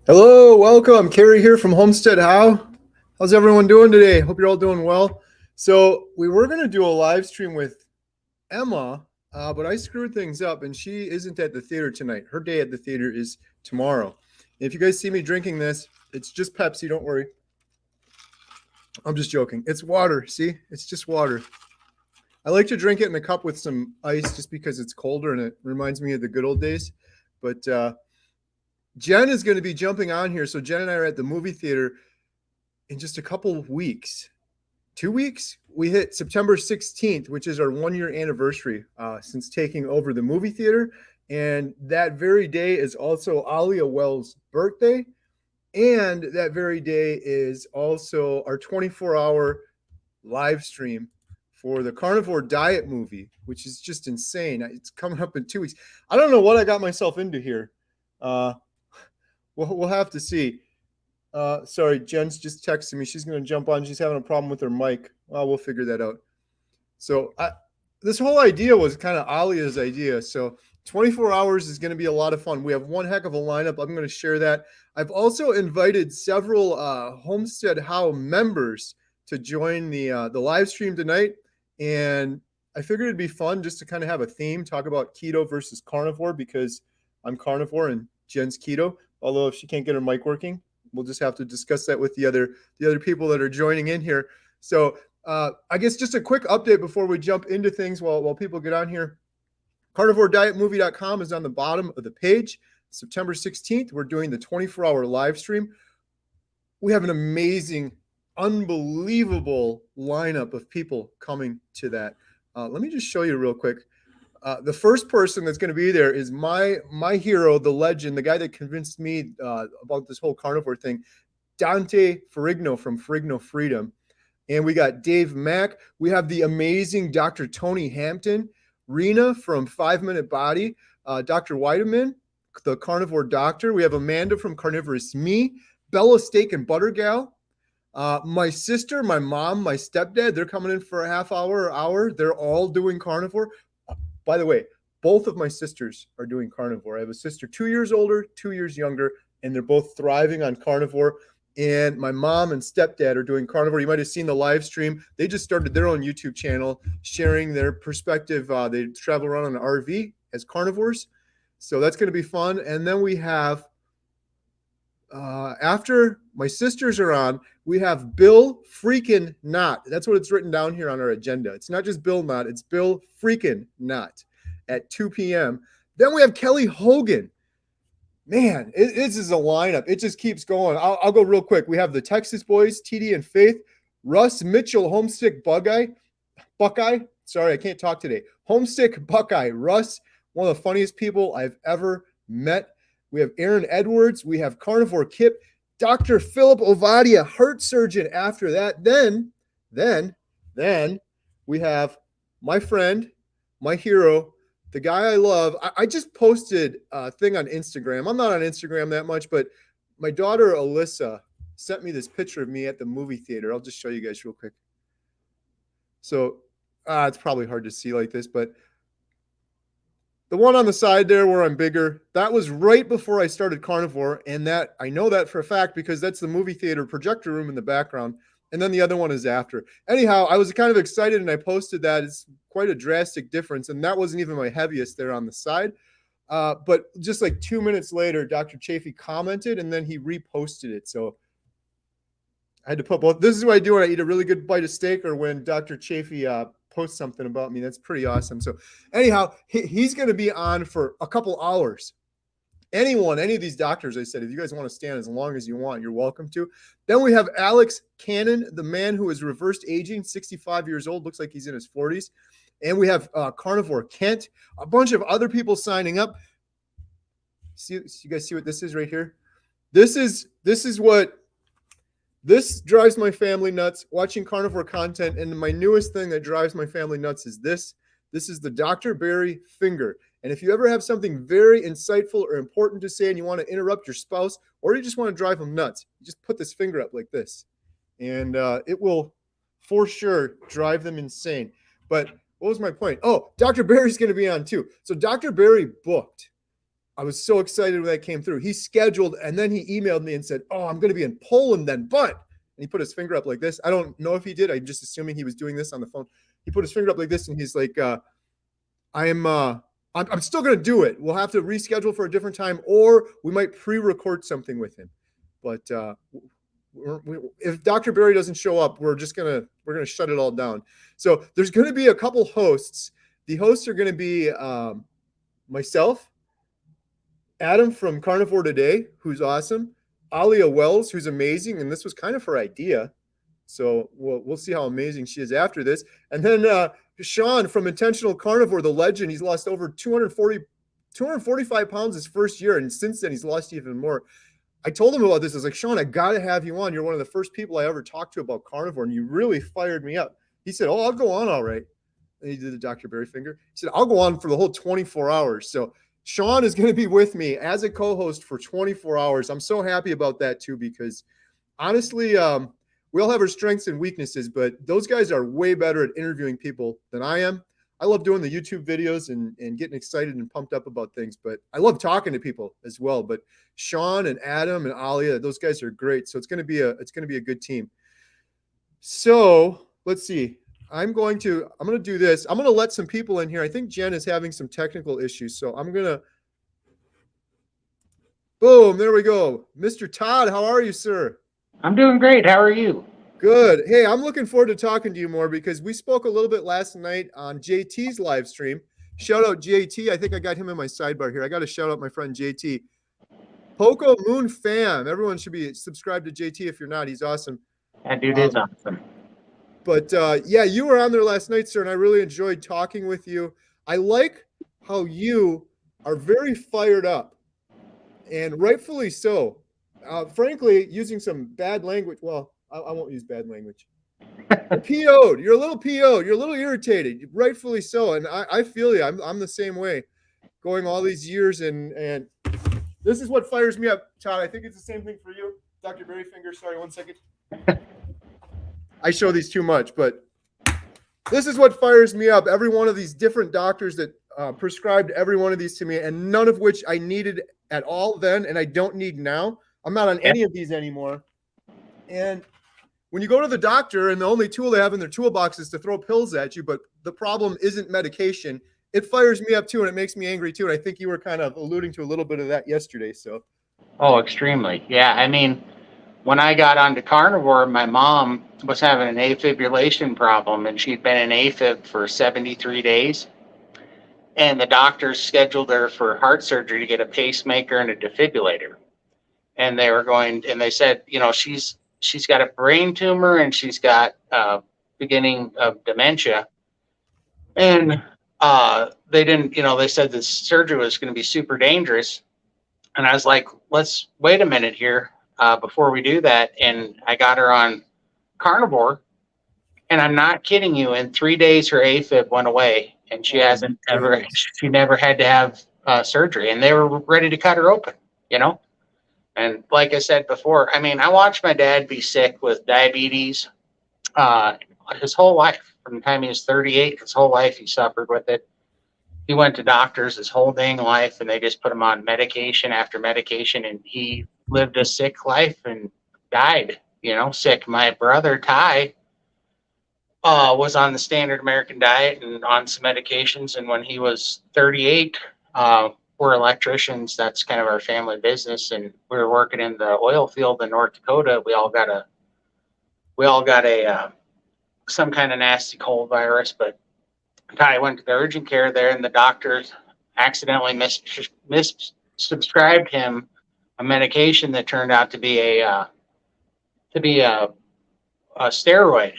Hello, welcome. Carrie here from Homestead How. How's everyone doing today? Hope you're all doing well. So we were going to do a live stream with Emma, but I screwed things up and she isn't at the theater tonight. Her day at the theater is tomorrow. If you guys see me drinking this, it's just Pepsi, don't worry. I'm just joking. It's water, see? It's just water. I like to drink it in a cup with some ice just because it's colder and it reminds me of the good old days. But Jen is going to be jumping on here. So Jen and I are at the movie theater in just a couple of weeks. 2 weeks? We hit September 16th, which is our 1-year anniversary since taking over the movie theater. And that very day is also Alia Wells' birthday. And that very day is also our 24-hour live stream for the Carnivore Diet movie, which is just insane. It's coming up in 2 weeks. I don't know what I got myself into here. We'll have to see. Sorry, Jen's just texting me. She's going to jump on. She's having a problem with her mic. We'll figure that out. So this whole idea was kind of Alia's idea. So 24 hours is going to be a lot of fun. We have one heck of a lineup. I'm going to share that. I've also invited several Homestead How members to join the live stream tonight. And I figured it'd be fun just to kind of have a theme, talk about keto versus carnivore, because I'm carnivore and Jen's keto. Although if she can't get her mic working, we'll just have to discuss that with the other people that are joining in here. So I guess just a quick update before we jump into things while people get on here. CarnivoreDietMovie.com is on the bottom of the page. September 16th, we're doing the 24-hour live stream. We have an amazing, unbelievable lineup of people coming to that. Let me just show you real quick. The first person that's going to be there is my hero, the legend, the guy that convinced me about this whole carnivore thing, Dante Ferrigno from Ferrigno Freedom. And we got Dave Mack. We have the amazing Dr. Tony Hampton, Rena from 5 Minute Body, Dr. Weideman, the carnivore doctor. We have Amanda from Carnivorous Me, Bella Steak and Butter Gal. My sister, my mom, my stepdad, they're coming in for a half hour or hour. They're all doing carnivore. By the way, both of my sisters are doing carnivore. I have a sister 2 years older, 2 years younger, and they're both thriving on carnivore. And my mom and stepdad are doing carnivore. You might have seen the live stream. They just started their own YouTube channel sharing their perspective. They travel around on an RV as carnivores. So that's going to be fun. And then we have, after my sisters are on, we have Bill freaking Knott. That's what it's written down here on our agenda. It's not just Bill Knott, it's Bill freaking Knott at 2 p.m. Then we have Kelly Hogan. Man, this is a lineup. It just keeps going. I'll go real quick. We have the Texas boys, TD and Faith, Russ Mitchell, Homestick Buckeye. Sorry, I can't talk today. Homestick Buckeye. Russ, one of the funniest people I've ever met. We have Aaron Edwards. We have Carnivore Kip. Dr. Philip Ovadia, heart surgeon after that. Then we have my friend, my hero, the guy I love. I just posted a thing on Instagram. I'm not on Instagram that much, but my daughter Alyssa sent me this picture of me at the movie theater. I'll just show you guys real quick. So it's probably hard to see like this, but the one on the side there where I'm bigger, that was right before I started carnivore. And that I know that for a fact because that's the movie theater projector room in the background. And then the other one is after. Anyhow, I was kind of excited and I posted that. It's quite a drastic difference. And that wasn't even my heaviest there on the side. But just like 2 minutes later, Dr. Chafee commented and then he reposted it. So I had to put both. This is what I do when I eat a really good bite of steak or when Dr. Chafee post something about me. That's pretty awesome. So anyhow, he's going to be on for a couple hours. Any of these doctors, I said, if you guys want to stand as long as you want, you're welcome to. Then we have Alex Cannon, the man who is reversed aging, 65 years old, looks like he's in his 40s. And we have Carnivore Kent, a bunch of other people signing up. You guys see what this is right here? This drives my family nuts, watching carnivore content. And my newest thing that drives my family nuts is this. This is the Dr. Barry finger. And if you ever have something very insightful or important to say and you want to interrupt your spouse or you just want to drive them nuts, you just put this finger up like this. And it will for sure drive them insane. But what was my point? Oh, Dr. Barry's going to be on too. So Dr. Barry booked I was so excited when that came through. He scheduled, and then he emailed me and said, "Oh, I'm going to be in Poland then." But, and he put his finger up like this. I don't know if he did. I'm just assuming he was doing this on the phone. He put his finger up like this, and he's like, I'm still going to do it. We'll have to reschedule for a different time, or we might pre-record something with him. But if Dr. Barry doesn't show up, we're gonna shut it all down. So there's going to be a couple hosts. The hosts are going to be myself, Adam from Carnivore Today, who's awesome, Alia Wells, who's amazing, and this was kind of her idea. So we'll see how amazing she is after this. And then Sean from Intentional Carnivore, the legend. He's lost over 245 pounds his first year, and since then he's lost even more. I told him about this. I was like, Sean, I got to have you on. You're one of the first people I ever talked to about carnivore, and you really fired me up. He said, "Oh, I'll go on all right." And he did the Dr. Barry finger. He said, "I'll go on for the whole 24 hours." So Sean is going to be with me as a co-host for 24 hours. I'm so happy about that too, because honestly, we all have our strengths and weaknesses, but those guys are way better at interviewing people than I am. I love doing the YouTube videos and getting excited and pumped up about things, but I love talking to people as well. But Sean and Adam and Alia, those guys are great. So it's going to be a good team. So let's see. I'm going to do this. I'm going to let some people in here. I think Jen is having some technical issues. So I'm going to, boom, there we go. Mr. Todd, how are you, sir? I'm doing great. How are you? Good. Hey, I'm looking forward to talking to you more because we spoke a little bit last night on JT's live stream. Shout out JT. I think I got him in my sidebar here. I got to shout out my friend JT. Poco Moon Fam. Everyone should be subscribed to JT if you're not. He's awesome. That dude is awesome. But yeah, you were on there last night, sir, and I really enjoyed talking with you. I like how you are very fired up, and rightfully so. Frankly, using some bad language. Well, I won't use bad language. You're PO'd. You're a little PO'd. You're a little irritated, rightfully so. And I feel you. I'm the same way, going all these years, and this is what fires me up, Todd. I think it's the same thing for you, Dr. Berryfinger. Sorry, 1 second. I show these too much, but this is what fires me up. Every one of these different doctors that prescribed every one of these to me, and none of which I needed at all then, and I don't need now. I'm not on any of these anymore. And when you go to the doctor and the only tool they have in their toolbox is to throw pills at you, but the problem isn't medication, it fires me up too, and it makes me angry too. And I think you were kind of alluding to a little bit of that yesterday. So, oh, extremely. Yeah. I mean, when I got onto carnivore, my mom was having an afibrillation problem, and she'd been in AFib for 73 days. And the doctors scheduled her for heart surgery to get a pacemaker and a defibrillator. And they were going, and they said, you know, she's got a brain tumor and she's got beginning of dementia. And they didn't, you know, they said this surgery was going to be super dangerous. And I was like, let's wait a minute here before we do that. And I got her on carnivore, and I'm not kidding you. In 3 days, her AFib went away, and she never had to have surgery, and they were ready to cut her open, you know? And like I said before, I mean, I watched my dad be sick with diabetes his whole life. From the time he was 38, his whole life he suffered with it. He went to doctors his whole dang life, and they just put him on medication after medication, and he lived a sick life and died, you know, sick. My brother, Ty, was on the standard American diet and on some medications, and when he was 38, we're electricians. That's kind of our family business, and we were working in the oil field in North Dakota. We all got a some kind of nasty cold virus, but Ty went to the urgent care there, and the doctors accidentally missubscribed him a medication that turned out to be a steroid,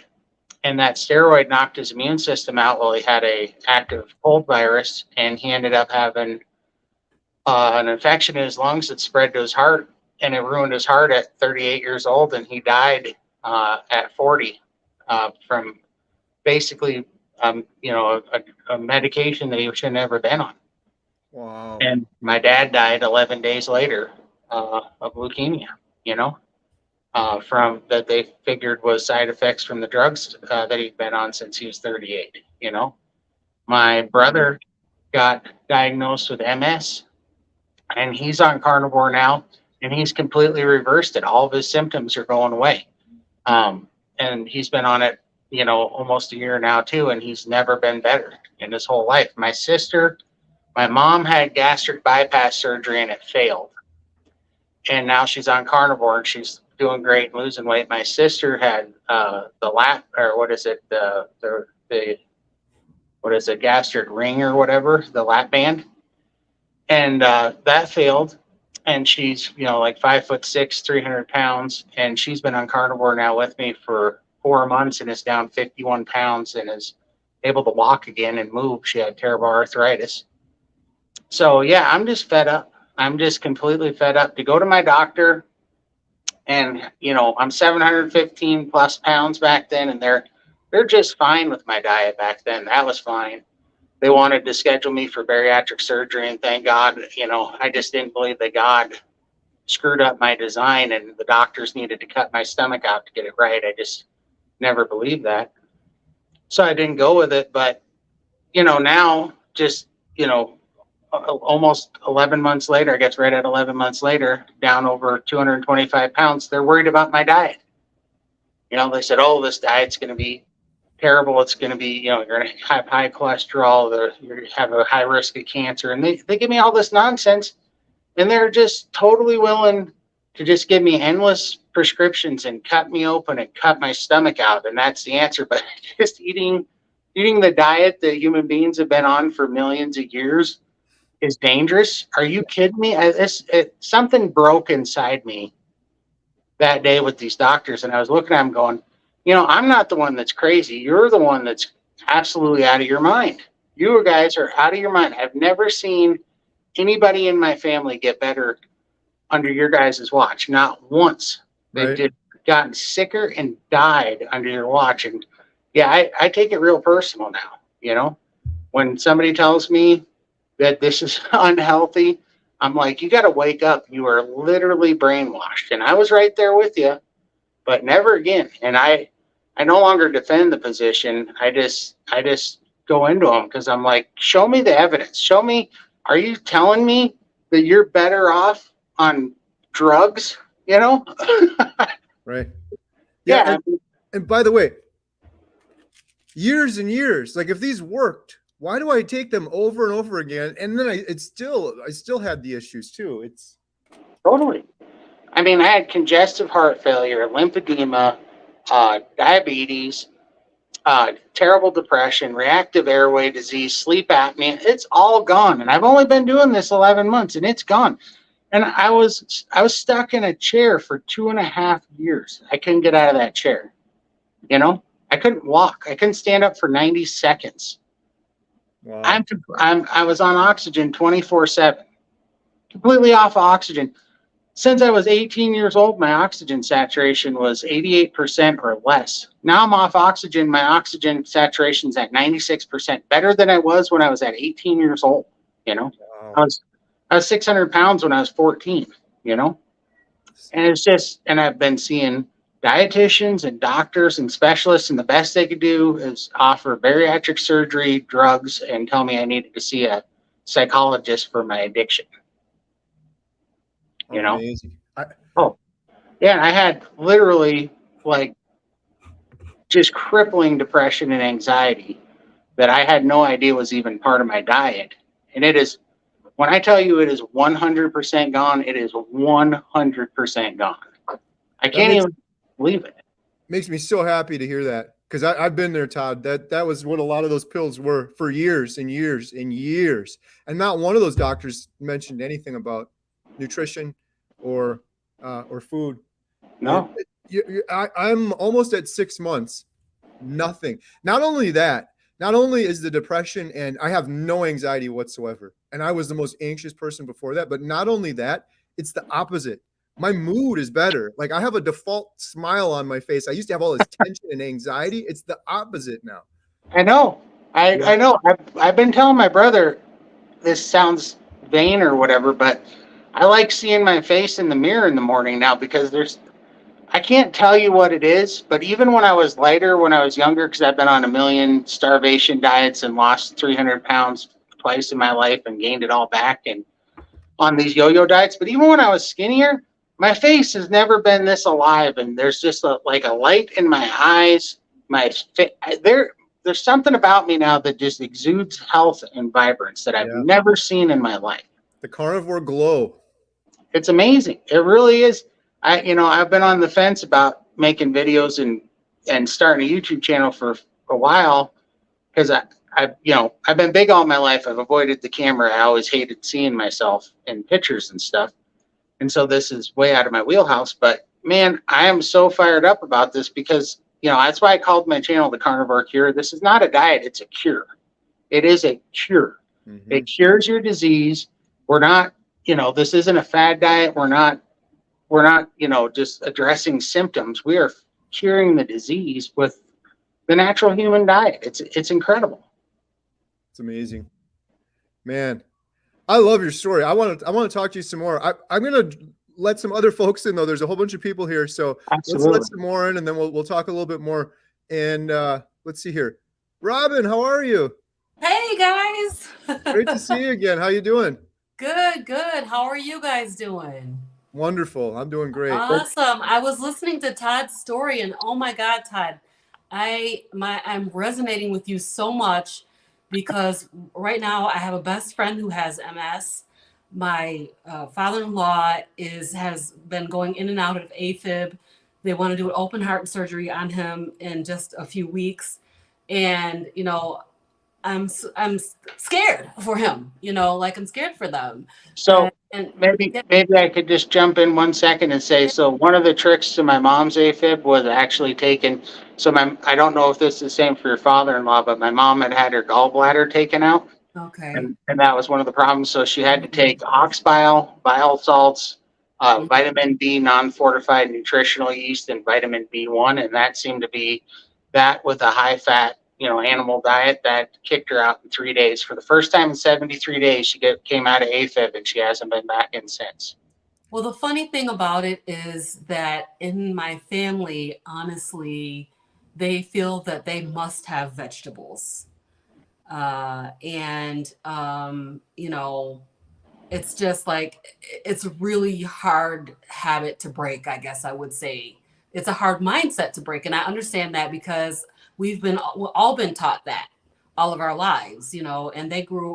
and that steroid knocked his immune system out while he had a active cold virus, and he ended up having an infection in his lungs that spread to his heart, and it ruined his heart at 38 years old, and he died at 40 from basically, you know, a medication that he should have never been on. wow. And my dad died 11 days later of leukemia, you know, from that they figured was side effects from the drugs that he'd been on since he was 38, you know. My brother got diagnosed with MS, and he's on carnivore now, and he's completely reversed it. All of his symptoms are going away. And he's been on it, almost a year now too, and he's never been better in his whole life. My mom had gastric bypass surgery and it failed, and now she's on carnivore and she's doing great and losing weight. My sister had the lap, or what is it, the what is it, gastric ring or whatever, the lap band, and that failed. And she's like 5'6", 300 pounds, and she's been on carnivore now with me for 4 months and is down 51 pounds and is able to walk again and move. She had terrible arthritis. So yeah, I'm just fed up. I'm just completely fed up to go to my doctor, and I'm 715 plus pounds back then, and they're just fine with my diet back then. That was fine. They wanted to schedule me for bariatric surgery, and thank God, I just didn't believe that God screwed up my design and the doctors needed to cut my stomach out to get it right. I just never believed that. So I didn't go with it. But, now just, almost 11 months later, I guess right at 11 months later, down over 225 pounds, they're worried about my diet. They said, oh, this diet's going to be terrible. It's going to be, you're going to have high cholesterol, you're going to have a high risk of cancer. And they give me all this nonsense, and they're just totally willing to just give me endless prescriptions and cut me open and cut my stomach out. And that's the answer. But just eating the diet that human beings have been on for millions of years is dangerous. Are you kidding me? Something broke inside me that day with these doctors, and I was looking at them going, I'm not the one that's crazy. You're the one that's absolutely out of your mind. You guys are out of your mind. I've never seen anybody in my family get better under your guys' watch. Not once. They've just gotten sicker and died under your watch. And yeah, I take it real personal now. When somebody tells me that this is unhealthy, I'm like, you got to wake up. You are literally brainwashed. And I was right there with you, but never again. And I no longer defend the position. I just go into them because I'm like, show me the evidence. Show me. Are you telling me that you're better off on drugs? Right. Yeah. And by the way, years and years, like if these worked, why do I take them over and over again? And then I still had the issues too. It's totally. I mean, I had congestive heart failure, lymphedema, diabetes, terrible depression, reactive airway disease, sleep apnea. It's all gone. And I've only been doing this 11 months and it's gone. And I was stuck in a chair for 2.5 years. I couldn't get out of that chair. I couldn't walk. I couldn't stand up for 90 seconds. wow. I was on oxygen 24/7, completely off oxygen. Since I was 18 years old, my oxygen saturation was 88% or less. Now I'm off oxygen. My oxygen saturation's at 96%, better than I was when I was at 18 years old. Wow. I was 600 pounds when I was 14, and it's just, and I've been seeing dietitians and doctors and specialists, and the best they could do is offer bariatric surgery, drugs, and tell me I needed to see a psychologist for my addiction. Amazing. Yeah, I had literally like just crippling depression and anxiety that I had no idea was even part of my diet. And it is, when I tell you it is 100% gone, it is 100% gone. I can't even believe it. Makes me so happy to hear that, because I've been there, Todd. That was what a lot of those pills were for years and years and years. And not one of those doctors mentioned anything about nutrition or food. No. I'm almost at 6 months. Nothing. Not only that, not only is the depression, and I have no anxiety whatsoever, and I was the most anxious person before that, but not only that, it's the opposite. My mood is better. Like I have a default smile on my face. I used to have all this tension and anxiety. It's the opposite now. I know. I know. I've been telling my brother, this sounds vain or whatever, but I like seeing my face in the mirror in the morning now, because I can't tell you what it is, but even when I was lighter, when I was younger, because I've been on a million starvation diets and lost 300 pounds twice in my life and gained it all back. And on these yo-yo diets. But even when I was skinnier, my face has never been this alive, and there's just like a light in my eyes. There's something about me now that just exudes health and vibrance that I've Yeah. never seen in my life. The carnivore glow. It's amazing. It really is. I've been on the fence about making videos and starting a YouTube channel for a while because I've been big all my life. I've avoided the camera. I always hated seeing myself in pictures and stuff. And so this is way out of my wheelhouse. But man, I am so fired up about this because, that's why I called my channel the Carnivore Cure. This is not a diet, it's a cure. It is a cure. Mm-hmm. It cures your disease. We're not, this isn't a fad diet. We're not, just addressing symptoms. We are curing the disease with the natural human diet. It's incredible. It's amazing, man. I love your story. I want to talk to you some more. I'm gonna let some other folks in though. There's a whole bunch of people here, so Absolutely. let's let some more in, and then we'll talk a little bit more. And let's see here, Robin, how are you? Hey guys. Great to see you again. How you doing? Good. How are you guys doing? Wonderful. I'm doing great. Awesome. I was listening to Todd's story, and oh my God, Todd, I'm resonating with you so much because right now I have a best friend who has MS. My father-in-law has been going in and out of AFib. They want to do an open heart surgery on him in just a few weeks, and I'm scared for him. I'm scared for them. So maybe I could just jump in 1 second and say, so one of the tricks to my mom's AFib was actually taking. So I don't know if this is the same for your father-in-law, but my mom had her gallbladder taken out. Okay. And that was one of the problems. So she had to take ox bile, bile salts, vitamin B, non-fortified nutritional yeast, and vitamin B1. And that seemed to be that with a high-fat, animal diet that kicked her out in 3 days. For the first time in 73 days, she came out of AFib, and she hasn't been back in since. Well, the funny thing about it is that in my family, honestly, they feel that they must have vegetables. It's just like, it's a really hard habit to break, I guess I would say. It's a hard mindset to break. And I understand that because we've all been taught that all of our lives, and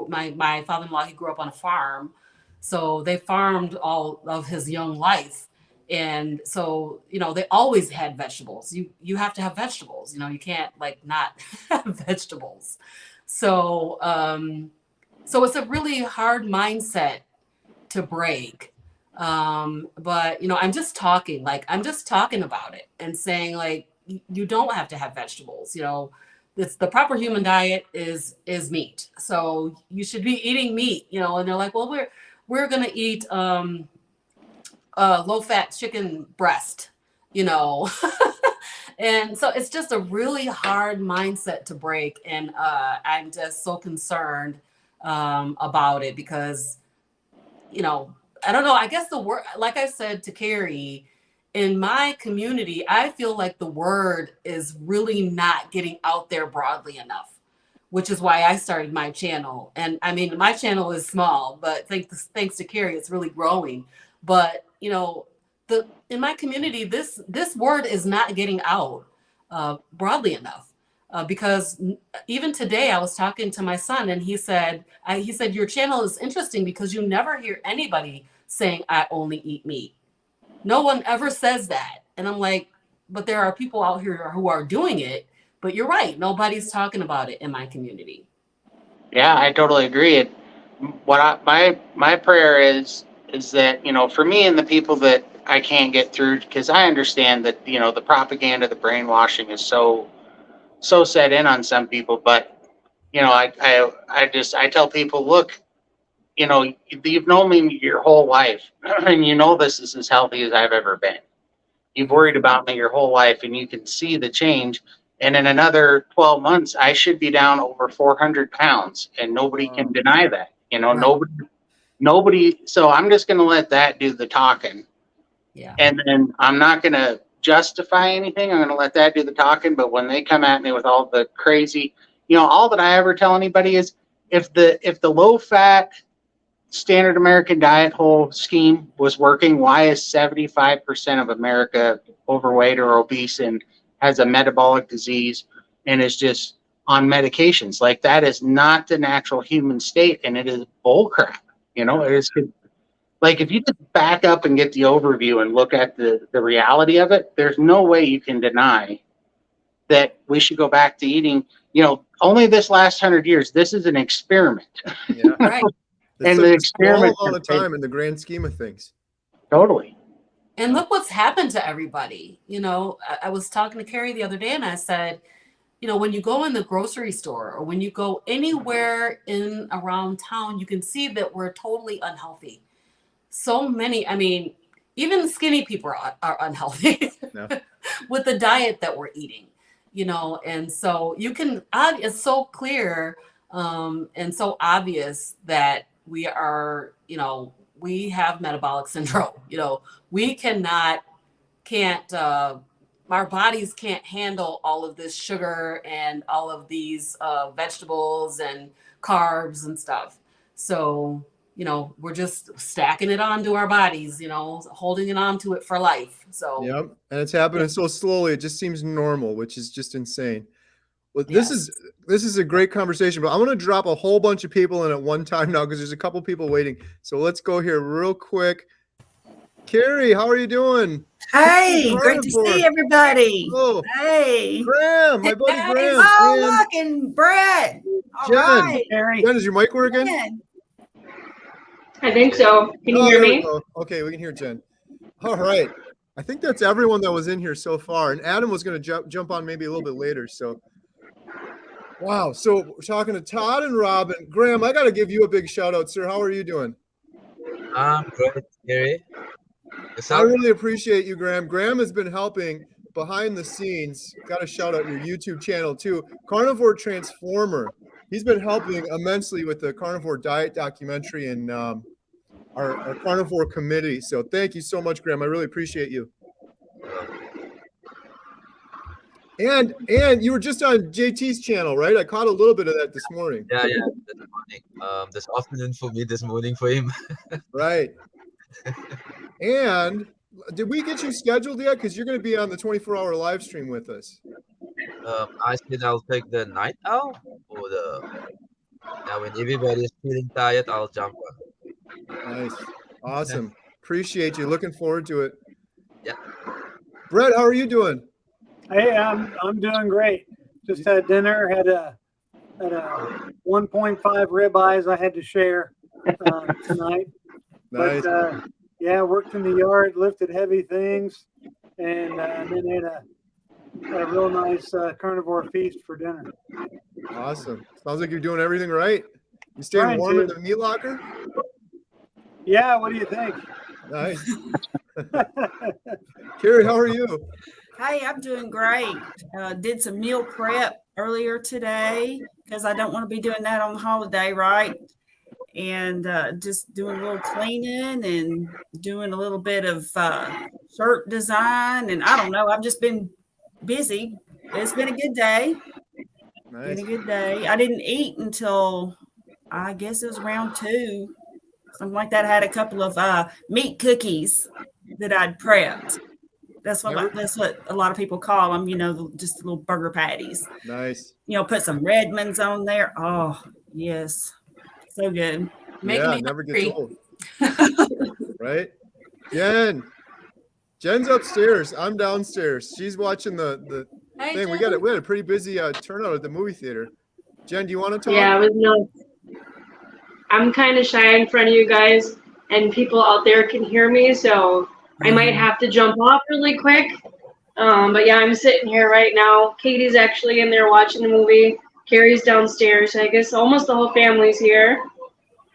my father-in-law, he grew up on a farm. So they farmed all of his young life. And so, they always had vegetables. You have to have vegetables, you can't not have vegetables. So, so it's a really hard mindset to break. But I'm just talking about it and saying you don't have to have vegetables. It's the proper human diet is meat. So you should be eating meat, and they're like, well, we're going to eat, low fat chicken breast, and so it's just a really hard mindset to break. And I'm just so concerned about it because, I don't know, I guess the word, like I said to Carrie, in my community, I feel like the word is really not getting out there broadly enough, which is why I started my channel. And I mean, my channel is small, but thanks to Carrie, it's really growing. But, in my community, this word is not getting out broadly enough. Because even today I was talking to my son and he said, your channel is interesting because you never hear anybody saying, I only eat meat. No one ever says that. And I'm like, but there are people out here who are doing it. But you're right. Nobody's talking about it in my community. Yeah, I totally agree. My prayer is that, for me and the people that I can't get through, because I understand that, the propaganda, the brainwashing is so set in on some people. But, I tell people, look, you've known me your whole life and this is as healthy as I've ever been. You've worried about me your whole life and you can see the change. And in another 12 months, I should be down over 400 pounds and nobody can deny that, right. Nobody. So I'm just going to let that do the talking. Yeah. And then I'm not going to justify anything. I'm going to let that do the talking. But when they come at me with all the crazy, all that I ever tell anybody is if the low fat standard American diet whole scheme was working, why is 75% of America overweight or obese and has a metabolic disease and is just on medications? Like, that is not the natural human state, and it is bullcrap. You know, it is like, if you just back up and get the overview and look at the reality of it, there's no way you can deny that we should go back to eating, only this last 100 years. This is an experiment. Yeah. Right. It's And such the a experiment small amount of time in the grand scheme of things. Totally. And look what's happened to everybody. I was talking to Carrie the other day and I said, when you go in the grocery store or when you go anywhere in around town, you can see that we're totally unhealthy. So many, even skinny people are unhealthy with the diet that we're eating, and so it's so clear and so obvious that we are, we have metabolic syndrome. We our bodies can't handle all of this sugar and all of these vegetables and carbs and stuff. So, we're just stacking it onto our bodies, holding it onto it for life. So, yep. And it's happening so slowly. It just seems normal, which is just insane. Well, this is a great conversation, but I want to drop a whole bunch of people in at one time now because there's a couple people waiting. So let's go here real quick. Carrie, how are you doing? Hey, great to see everybody. Oh, hey, Graham, my buddy Graham. Oh, look, and Brett. All Jen. right. Jen, is your mic working? Jen. I think so. Can you hear me? Okay, we can hear Jen. All right. I think that's everyone that was in here so far. And Adam was going to jump on maybe a little bit later. So, wow. So we're talking to Todd and Robin. Graham, I got to give you a big shout out, sir. How are you doing? I'm good, Gary. I really appreciate you, Graham. Graham has been helping behind the scenes. Got to shout out your YouTube channel too. Carnivore Transformer. He's been helping immensely with the carnivore diet documentary and our carnivore committee. So thank you so much, Graham. I really appreciate you. And you were just on JT's channel, right? I caught a little bit of that this morning. Yeah, this morning. This afternoon for me, this morning for him. Right. And did we get you scheduled yet? Because you're going to be on the 24-hour live stream with us. I said I'll take the night out or now when everybody is feeling tired, I'll jump on. Nice. Awesome. Appreciate you. Looking forward to it. Yeah. Brett, how are you doing? Hey, I'm doing great. Just had dinner, had a 1.5 ribeyes I had to share tonight. Nice. But worked in the yard, lifted heavy things, and then had a real nice carnivore feast for dinner. Awesome. Sounds like you're doing everything right. You staying warm in the meat locker? Yeah, what do you think? Nice. Carrie, how are you? Hey, I'm doing great. Did some meal prep earlier today because I don't want to be doing that on the holiday, right? And just doing a little cleaning and doing a little bit of shirt design. And I don't know, I've just been busy. It's been a good day. Nice. Been a good day. I didn't eat until I guess it was around 2, something like that. I had a couple of meat cookies that I'd prepped. That's what a lot of people call them, just little burger patties. Nice. Put some Redmonds on there. Oh, yes. So good. Never gets old. Right? Jen's upstairs. I'm downstairs. She's watching the thing. Jen. We had a pretty busy turnout at the movie theater. Jen, do you want to talk? Yeah, I'm kind of shy in front of you guys, and people out there can hear me, so I might have to jump off really quick. But yeah, I'm sitting here right now. Katie's actually in there watching the movie. Carrie's downstairs. I guess almost the whole family's here.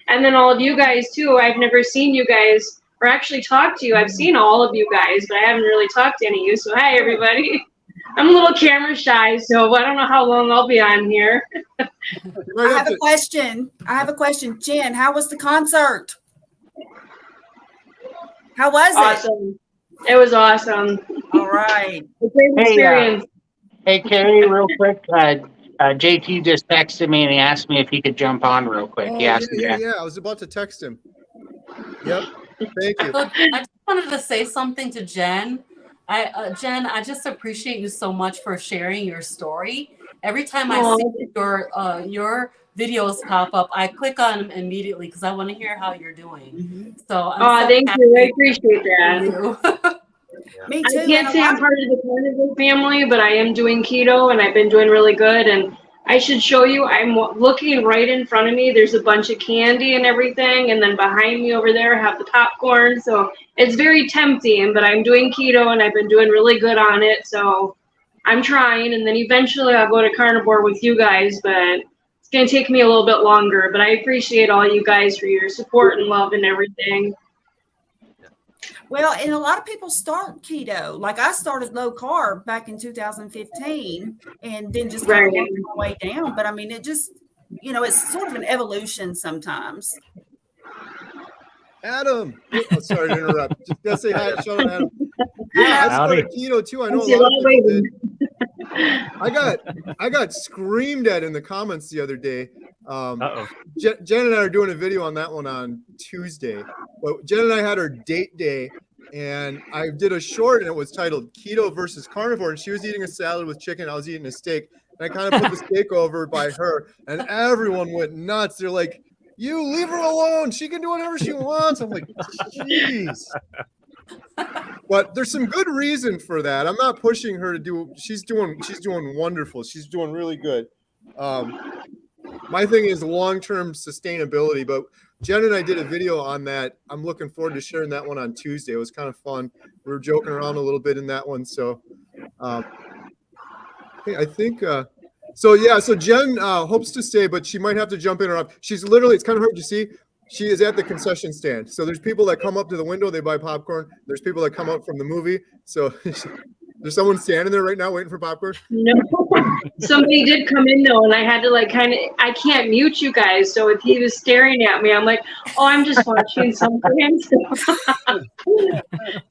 And then all of you guys too. I've never seen you guys or actually talked to you. I've seen all of you guys, but I haven't really talked to any of you. So hi, everybody. I'm a little camera shy, so I don't know how long I'll be on here. I have a question. Jen, how was the concert? How was Awesome. It was awesome. All right. A great experience. Hey, Carrie, real quick. JT just texted me and he asked me if he could jump on real quick. Oh, He asked me that. yeah. I was about to text him. Yep. Thank you. So I just wanted to say something to Jen. Jen, I just appreciate you so much for sharing your story. Every time I see your videos pop up, I click on them immediately because I want to hear how you're doing. So I'm so thank happy you. I appreciate that. for you. Me too. I can't and say I'm part of the carnivore family, but I am doing keto and I've been doing really good. And I should show you, I'm looking right in front of me. There's a bunch of candy and everything. And then behind me over there, I have the popcorn. So it's very tempting, but I'm doing keto and I've been doing really good on it. So I'm trying. And then eventually I'll go to carnivore with you guys, but it's going to take me a little bit longer. But I appreciate all you guys for your support and love and everything. Well, and a lot of people start keto. Like I started low carb back in 2015 and then just kind of worked my way down. But I mean, it just, it's sort of an evolution sometimes. Adam. Oh, sorry to interrupt. Just gotta say hi. Shout out, Adam. Yeah, I started keto too. I know a lot of people did. I got screamed at in the comments the other day. Jen and I are doing a video on that one on Tuesday. But Jen and I had our date day, and I did a short, and it was titled Keto versus Carnivore. And she was eating a salad with chicken. I was eating a steak. And I kind of put the steak over by her, and everyone went nuts. They're like, "You leave her alone. She can do whatever she wants." I'm like, "Jeez." But there's some good reason for that. I'm not pushing her to do. She's doing wonderful. She's doing really good. My thing is long-term sustainability. But Jen and I did a video on that. I'm looking forward to sharing that one on Tuesday. It was kind of fun. We were joking around a little bit in that one. So, I think. So Jen hopes to stay, but she might have to jump in or out. She's literally. It's kind of hard to see. She is at the concession stand. So there's people that come up to the window, they buy popcorn. There's people that come out from the movie. So there's someone standing there right now waiting for popcorn. No, somebody did come in though, and I had to I can't mute you guys. So if he was staring at me, I'm like, oh, I'm just watching something. So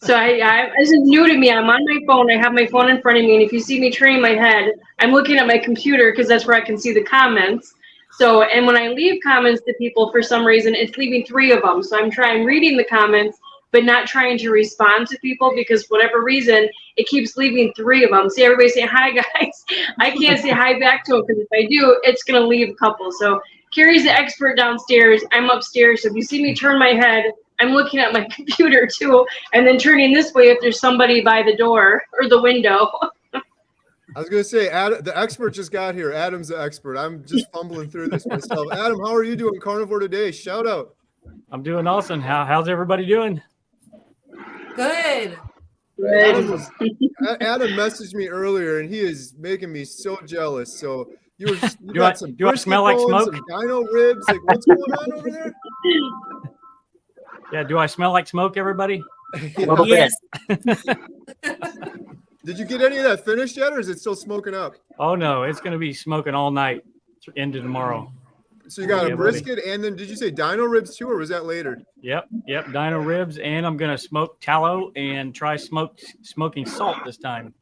this is new to me. I'm on my phone. I have my phone in front of me. And if you see me turning my head, I'm looking at my computer because that's where I can see the comments. So, and when I leave comments to people, for some reason, it's leaving 3 of them. So I'm reading the comments, but not trying to respond to people because for whatever reason, it keeps leaving 3 of them. See, everybody say, hi, guys. I can't say hi back to them because if I do, it's going to leave a couple. So Carrie's the expert downstairs. I'm upstairs. So if you see me turn my head, I'm looking at my computer too, and then turning this way if there's somebody by the door or the window. I was going to say, Adam, the expert just got here. Adam's the expert. I'm just fumbling through this myself. Adam, how are you doing carnivore today? Shout out. I'm doing awesome. How's everybody doing? Good. Adam messaged me earlier, and he is making me so jealous. So you got some. Do I smell like smoke? Some dino ribs. Like, what's going on over there? Yeah. Do I smell like smoke, everybody? A little bit. Did you get any of that finished yet, or is it still smoking up? Oh no, it's going to be smoking all night into tomorrow. So you got a brisket, and then did you say dino ribs too, or was that later? Yep, dino ribs, and I'm going to smoke tallow and try smoking salt this time.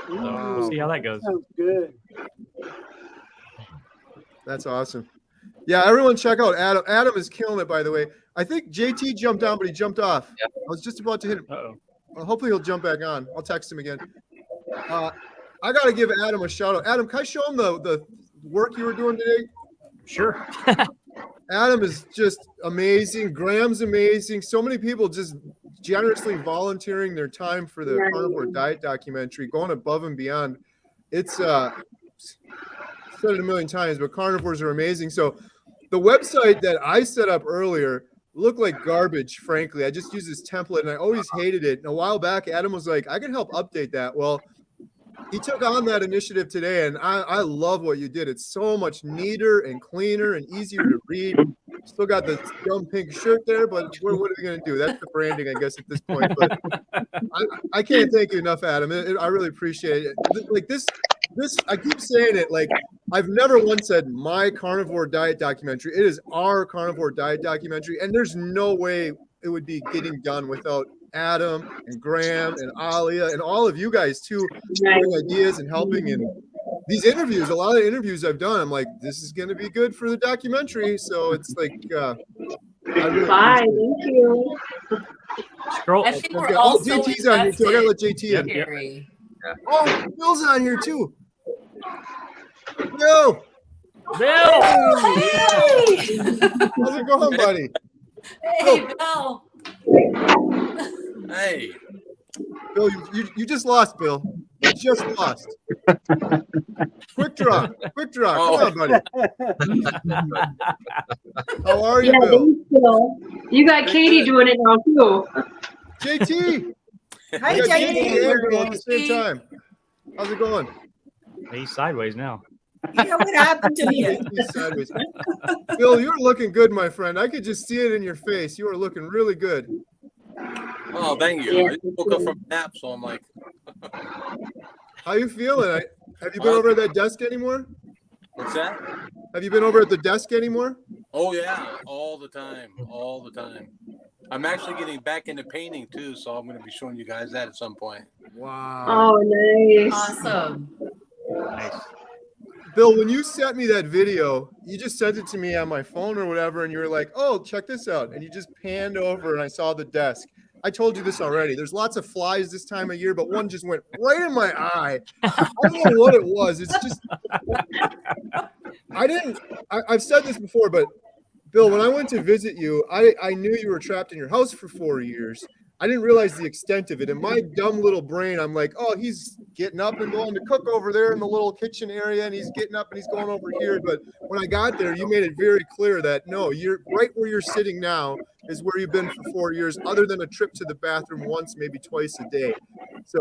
So we'll see how that goes. Sounds good. That's awesome. Yeah, everyone check out Adam. Adam is killing it, by the way. I think JT jumped on, but he jumped off. Yep. I was just about to hit him. Uh-oh. Well, hopefully he'll jump back on. I'll text him again. I got to give Adam a shout out. Adam, can I show him the work you were doing today? Sure. Adam is just amazing. Graham's amazing. So many people just generously volunteering their time for the carnivore diet documentary, going above and beyond. It's said it a million times, but carnivores are amazing. So the website that I set up earlier looked like garbage, frankly. I just used this template, and I always hated it. And a while back, Adam was like, I can help update that. Well, he took on that initiative today, and I love what you did. It's so much neater and cleaner and easier to read. Still got the dumb pink shirt there, but what are we going to do? That's the branding, I guess, at this point. But I can't thank you enough, Adam. I really appreciate it. Like this, I keep saying it, like I've never once said my carnivore diet documentary. It is our carnivore diet documentary, and there's no way it would be getting done without Adam and Graham and Alia and all of you guys too, sharing ideas and helping. And these interviews, a lot of the interviews I've done, I'm like, this is going to be good for the documentary. So it's like, I really Bye. appreciate it. Thank you. Scroll. I think we're Okay. all Oh, so JT's on here too. I gotta let JT in. Yep. Gary. Oh, Bill's on here too. Bill, Bill. Hey! how's it going, buddy? Hey, Bill. Hey, Bill, you just lost, Bill. You just lost. Quick draw. Oh. Come on, buddy. How are you, Yeah, Bill? thanks, Bill. You got Katie doing it now too. JT. Hey, We got JT. JT and Bill at the same time. How's it going? He's sideways now. Yeah, what happened to you? JT's sideways. Bill, you're looking good, my friend. I could just see it in your face. You are looking really good. oh, thank you. I just woke up from a nap, so I'm like, How you feeling? Have you been over at that desk anymore? what's that? Have you been over at the desk anymore? Oh yeah, all the time. I'm actually getting back into painting too, so I'm going to be showing you guys that at some point. Wow. Oh, nice. Awesome. Nice. Bill, when you sent me that video, you just sent it to me on my phone or whatever, and you were like, oh, check this out. And you just panned over and I saw the desk. I told you this already. There's lots of flies this time of year, but one just went right in my eye. I don't know what it was. It's just, I've said this before, but Bill, when I went to visit you, I knew you were trapped in your house for 4 years. I didn't realize the extent of it. In my dumb little brain, I'm like, oh, he's getting up and going to cook over there in the little kitchen area, and he's getting up and he's going over here. But when I got there, you made it very clear that no, you're right where you're sitting now is where you've been for 4 years, other than a trip to the bathroom once, maybe twice a day. So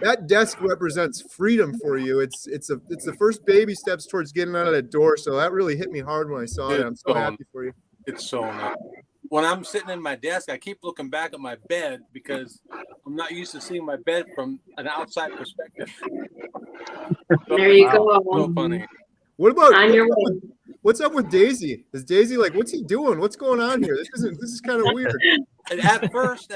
that desk represents freedom for you. It's the first baby steps towards getting out of that door. So that really hit me hard when I saw it. I'm so happy for you. It's so nice. When I'm sitting in my desk, I keep looking back at my bed because I'm not used to seeing my bed from an outside perspective. There you So go. funny. What about On your way. what's up with Daisy? Is Daisy like, what's he doing? What's going on here? This is kind of weird. And at first,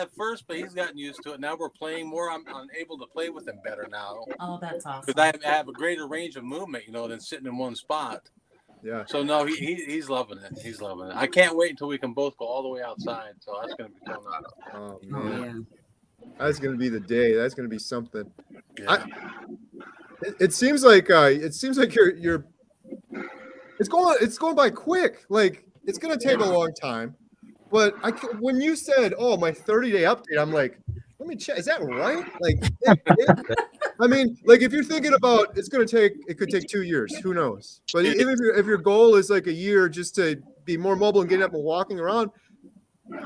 but he's gotten used to it. Now we're playing more. I'm able to play with him better now Oh, that's awesome. because I have a greater range of movement, than sitting in one spot. Yeah. So no, he's loving it. He's loving it. I can't wait until we can both go all the way outside. So that's going to be so nice. Oh Oh, man, yeah. that's gonna be the day. That's gonna be something. Yeah. It seems like you're. It's going by quick. Like it's gonna take a long time. But when you said, "Oh, my 30-day update," I'm like, let me check. Is that right? Like, I mean, like if you're thinking about it could take 2 years. Who knows? But even if your goal is like a year just to be more mobile and getting up and walking around,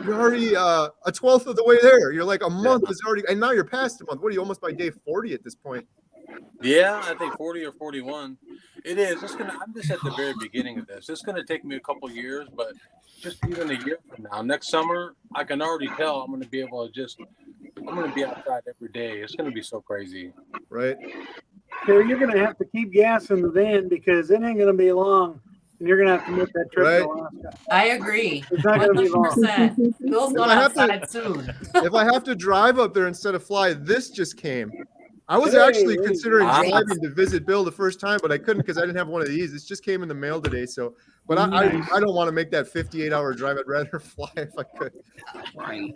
you're already a 12th of the way there. You're like a month is already, and now you're past a month. What are you almost by day 40 at this point? Yeah, I think 40 or 41. It is. I'm just at the very beginning of this. It's gonna take me a couple years, but just even a year from now, next summer, I can already tell I'm gonna be able to I'm gonna be outside every day. It's gonna be so crazy. Right. So you're going to have to keep gassing the van because it ain't going to be long, and you're going to have to make that trip Right. to Alaska. I agree. It's not going to be long. 100%. Bill's going I have to- outside soon. If I have to drive up there instead of fly, this just came. I was Hey, actually hey. considering Nice. driving to visit Bill the first time, but I couldn't because I didn't have one of these. This just came in the mail today. So, but I don't want to make that 58-hour drive. I'd rather fly if I could. Right.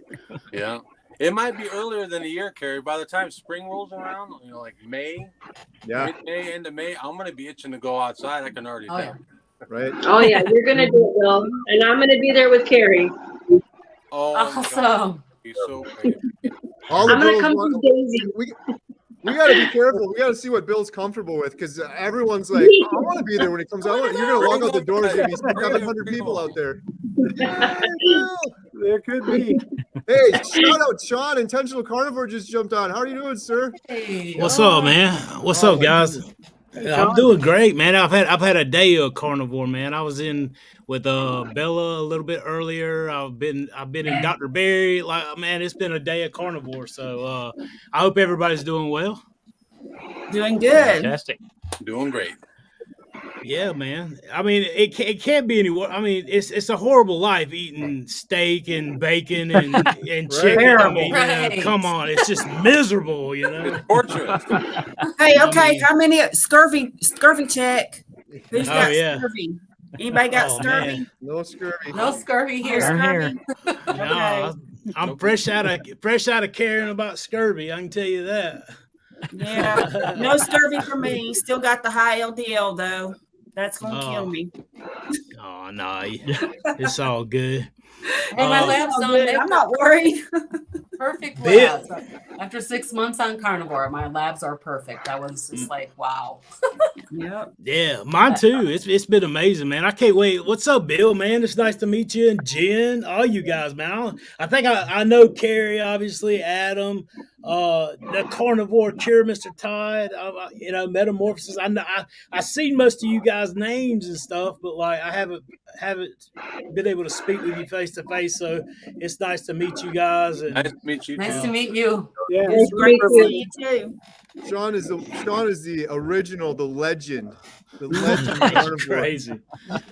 Yeah. It might be earlier than a year, Carrie. By the time spring rolls around, like May, Yeah. mid-May, end of May, I'm gonna be itching to go outside. I can already Oh, tell. yeah. Right. Oh yeah, you're gonna do it, Bill, and I'm gonna be there with Carrie. Oh, my God. Awesome. He's so great. All the I'm gonna girls come want- to Daisy. we got to be careful. We got to see what Bill's comfortable with because everyone's like, I want to be there when he comes out. You're going to walk out the door. There's going to be 700 people out there. Yay, Bill. There could be. Hey, shout out Sean, Intentional Carnivore just jumped on. How are you doing, sir? Hey. What's up, man? What's up, my guys? goodness. I'm doing great, man. I've had a day of carnivore, man. I was in with Bella a little bit earlier. I've been in Dr. Berry. Like, man, it's been a day of carnivore. So I hope everybody's doing well. Doing good. Fantastic. Doing great. Yeah, man. I mean, it can't be any worse. I mean, it's a horrible life eating steak and bacon and Right. chicken. I mean, Right. come on, it's just miserable, It's torturous. Hey, I okay, mean, how many scurvy check? Who's oh got yeah. scurvy? Anybody got Oh scurvy? man. No scurvy. No scurvy No here. Darn scurvy? here. No, I'm fresh out of caring about scurvy. I can tell you that. Yeah, no scurvy for me. Still got the high LDL though. That's gonna kill me. Oh no, it's all good. Hey, my labs Oh, done. good. They I'm were not worried. perfect Bill- labs. After 6 months on carnivore, my labs are perfect. I was just like, wow. Yep. Yeah, mine too. It's been amazing, man. I can't wait. What's up, Bill? Man, it's nice to meet you and Jen, all you guys, man. I think I know Carrie, obviously, Adam, the carnivore cure, Mr. Todd. Metamorphosis. I know I seen most of you guys' names and stuff, but like I haven't been able to speak with you face to face. So it's nice to meet you guys. And Nice to meet you. Nice too. to meet you. Yeah, It's great to see you too. Sean is the original, the legend of carnivore. crazy.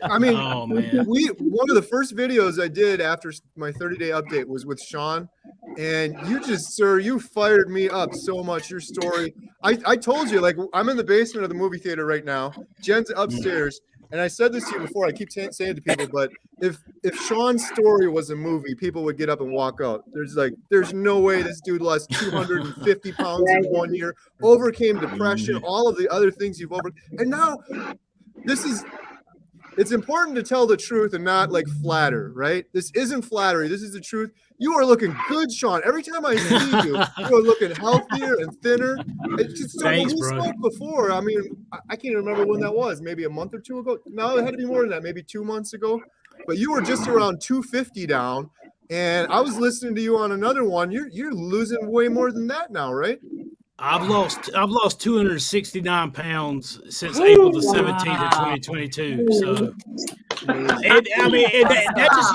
I mean, Oh man. one of the first videos I did after my 30-day update was with Sean, and you fired me up so much. Your story, I told you, like, I'm in the basement of the movie theater right now. Jen's upstairs, and I said this to you before. I keep saying it to people, but if Sean's story was a movie, people would get up and walk out. There's no way this dude lost 250 pounds in 1 year, overcame depression, all of the other things you've and now it's important to tell the truth and not like flatter, right? This isn't flattery. This is the truth. You are looking good, Sean. Every time I see you, you are looking healthier and thinner. It's just so Thanks, we bro. spoke before. I mean, I can't remember when that was. Maybe a month or two ago. No, it had to be more than that. Maybe 2 months ago. But you were just around 250 down, and I was listening to you on another one. You're losing way more than that now, right? I've lost 269 pounds since April the 17th of 2022. So, and I mean, and that just,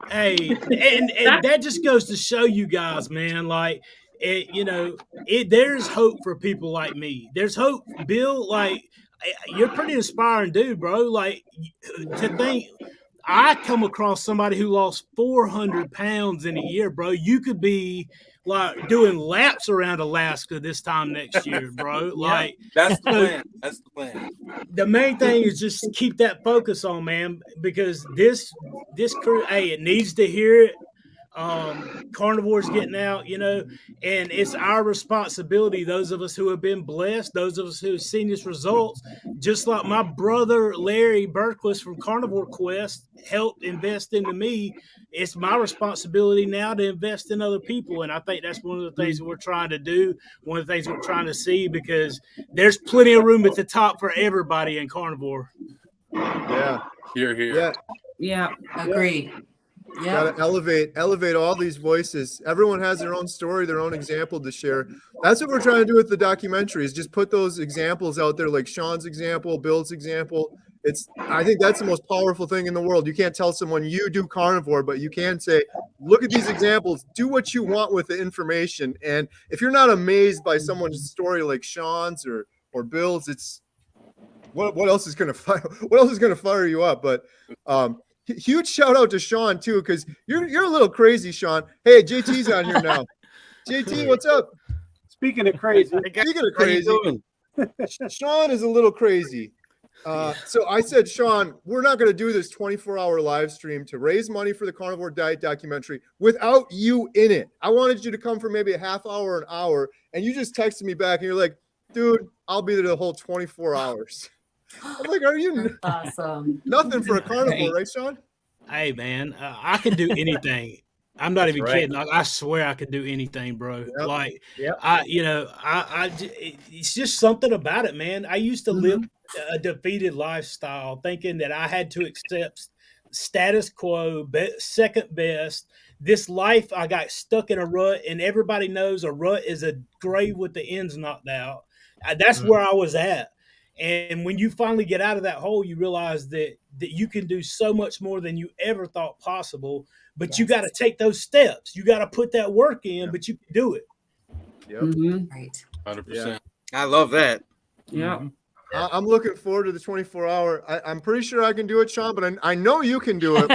hey, and that just goes to show you guys, man, like, there's hope for people like me. There's hope, Bill. Like, you're pretty inspiring dude, bro. Like, to think I come across somebody who lost 400 pounds in a year, bro. You could be like doing laps around Alaska this time next year, bro. Like, That's the plan. That's the plan. the main thing is just keep that focus on, man, because this crew, hey, it needs to hear it. Carnivore's getting out, and it's our responsibility, those of us who have been blessed, those of us who have seen these results, just like my brother Larry Berquist from Carnivore Quest helped invest into me. It's my responsibility now to invest in other people, and I think that's one of the things that we're trying to do, one of the things we're trying to see, because there's plenty of room at the top for everybody in Carnivore. Yeah. Here. Yeah. Yeah. Agreed. Yeah. Gotta elevate all these voices. Everyone has their own story, their own example to share. That's what we're trying to do with the documentary, is just put those examples out there, like Sean's example, Bill's example. I think that's the most powerful thing in the world. You can't tell someone you do carnivore, but you can say, look at these examples, do what you want with the information. And if you're not amazed by someone's story like Sean's or Bill's, it's what else is gonna fire you up? But huge shout out to Sean too, because you're a little crazy, Sean. Hey, JT's on here now. JT, what's up? Speaking of crazy, Speaking of crazy, Sean is a little crazy. So I said, Sean, we're not going to do this 24-hour live stream to raise money for the carnivore diet documentary without you in it. I wanted you to come for maybe a half hour, an hour, and you just texted me back and you're like, dude, I'll be there the whole 24 hours. I'm like, are you Awesome. nothing for a carnivore, right, Sean? Hey, man, I can do anything. I'm not even kidding. Like, I swear I could do anything, bro. Yep. Like, Yep. it's just something about it, man. I used to live a defeated lifestyle, thinking that I had to accept status quo, second best. This life, I got stuck in a rut, and everybody knows a rut is a grave with the ends knocked out. That's where I was at. And when you finally get out of that hole, you realize that you can do so much more than you ever thought possible. But you got to take those steps. You got to put that work in, but you can do it. Yep. Mm-hmm. Right. 100%. I love that. Yeah. I'm looking forward to the 24-hour. I'm pretty sure I can do it, Sean, but I know you can do it.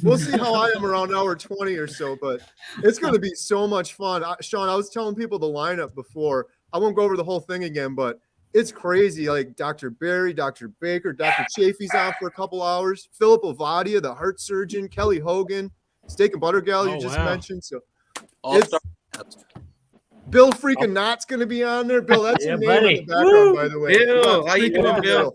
We'll see how I am around hour 20 or so, but it's going to be so much fun. Sean, I was telling people the lineup before. I won't go over the whole thing again, but it's crazy. Like Dr. Barry, Dr. Baker, Dr. Chafee's on for a couple hours. Philip Ovadia, the heart surgeon, Kelly Hogan, Steak and Butter Gal you just mentioned. So Bill freaking Knott's going to be on there. Bill, that's your name in the background, by the way. Bill, how you doing, Bill?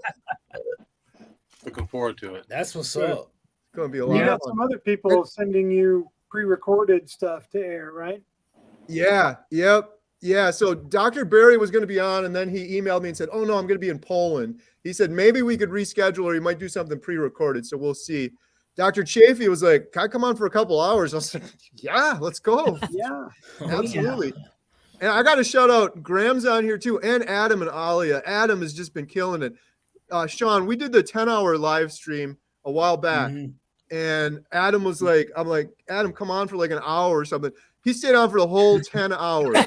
Looking forward to it. That's what's up. It's going to be a lot You of got fun. some other people sending you pre-recorded stuff to air, right? Yeah. Yep. Yeah. So Dr. Barry was going to be on, and then he emailed me and said, "Oh no, I'm going to be in Poland." He said maybe we could reschedule, or he might do something pre-recorded. So we'll see. Dr. Chafee was like, "Can I come on for a couple hours?" I was like, "Yeah, let's go." Yeah. Absolutely. And I got to shout out Graham's on here too, and Adam and Alia. Adam has just been killing it. Sean, we did the 10-hour live stream a while back, and Adam was like, "I'm like, Adam, come on for like an hour or something." He stayed on for the whole 10 hours.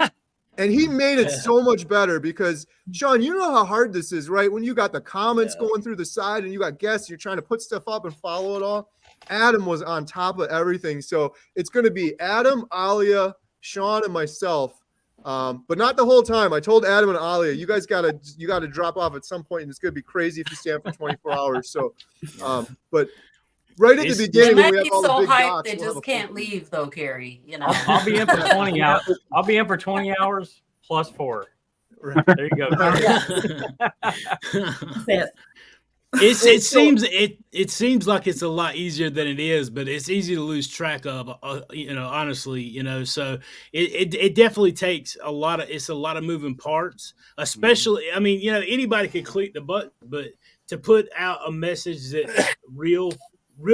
And he made it so much better because, Sean, you know how hard this is, right? When you got the comments going through the side and you got guests, you're trying to put stuff up and follow it all. Adam was on top of everything. So it's going to be Adam, Alia, Sean, and myself. But not the whole time. I told Adam and Alia, you guys gotta drop off at some point, and it's gonna be crazy if you stay on for 24 hours. So, but right at the beginning, They when we might have be all the so big hyped docs, they we'll just can't leave, though, Carrie. You know, I'll be in for 20 hours. I'll be in for 20 hours plus 4. There you go. It seems like it's a lot easier than it is, but it's easy to lose track of, honestly, so it definitely takes a lot of moving parts, especially, I mean, anybody can click the button, but to put out a message that's real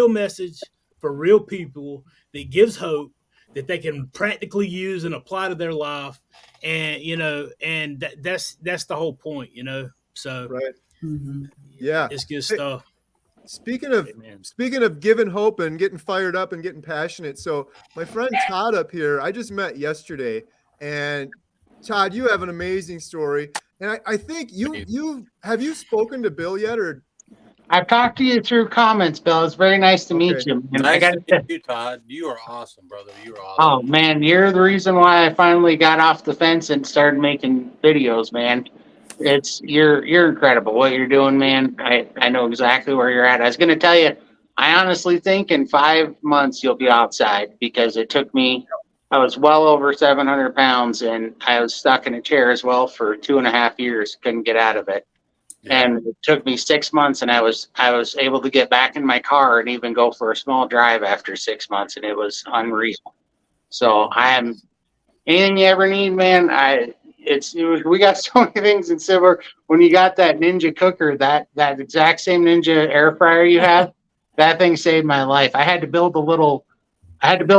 message for real people that gives hope that they can practically use and apply to their life. And, that's the whole point, so right. Yeah, it's good stuff. Speaking of giving hope and getting fired up and getting passionate. So my friend Todd up here, I just met yesterday, and Todd, you have an amazing story. And I think have you spoken to Bill yet, or? I've talked to you through comments, Bill. It's very nice to meet you. And Nice to meet you, Todd. You are awesome, brother. You are awesome. Oh man, you're the reason why I finally got off the fence and started making videos, man. You're incredible what you're doing, man. I know exactly where you're at. I was going to tell you, I honestly think in 5 months you'll be outside, because it took me, I was well over 700 pounds and I was stuck in a chair as well for 2.5 years. Couldn't get out of it. Yeah. And it took me 6 months, and I was able to get back in my car and even go for a small drive after 6 months. And it was unreal. So anything you ever need, man. We got so many things in silver. When you got that Ninja cooker, that exact same Ninja air fryer you have, that thing saved my life. I had to build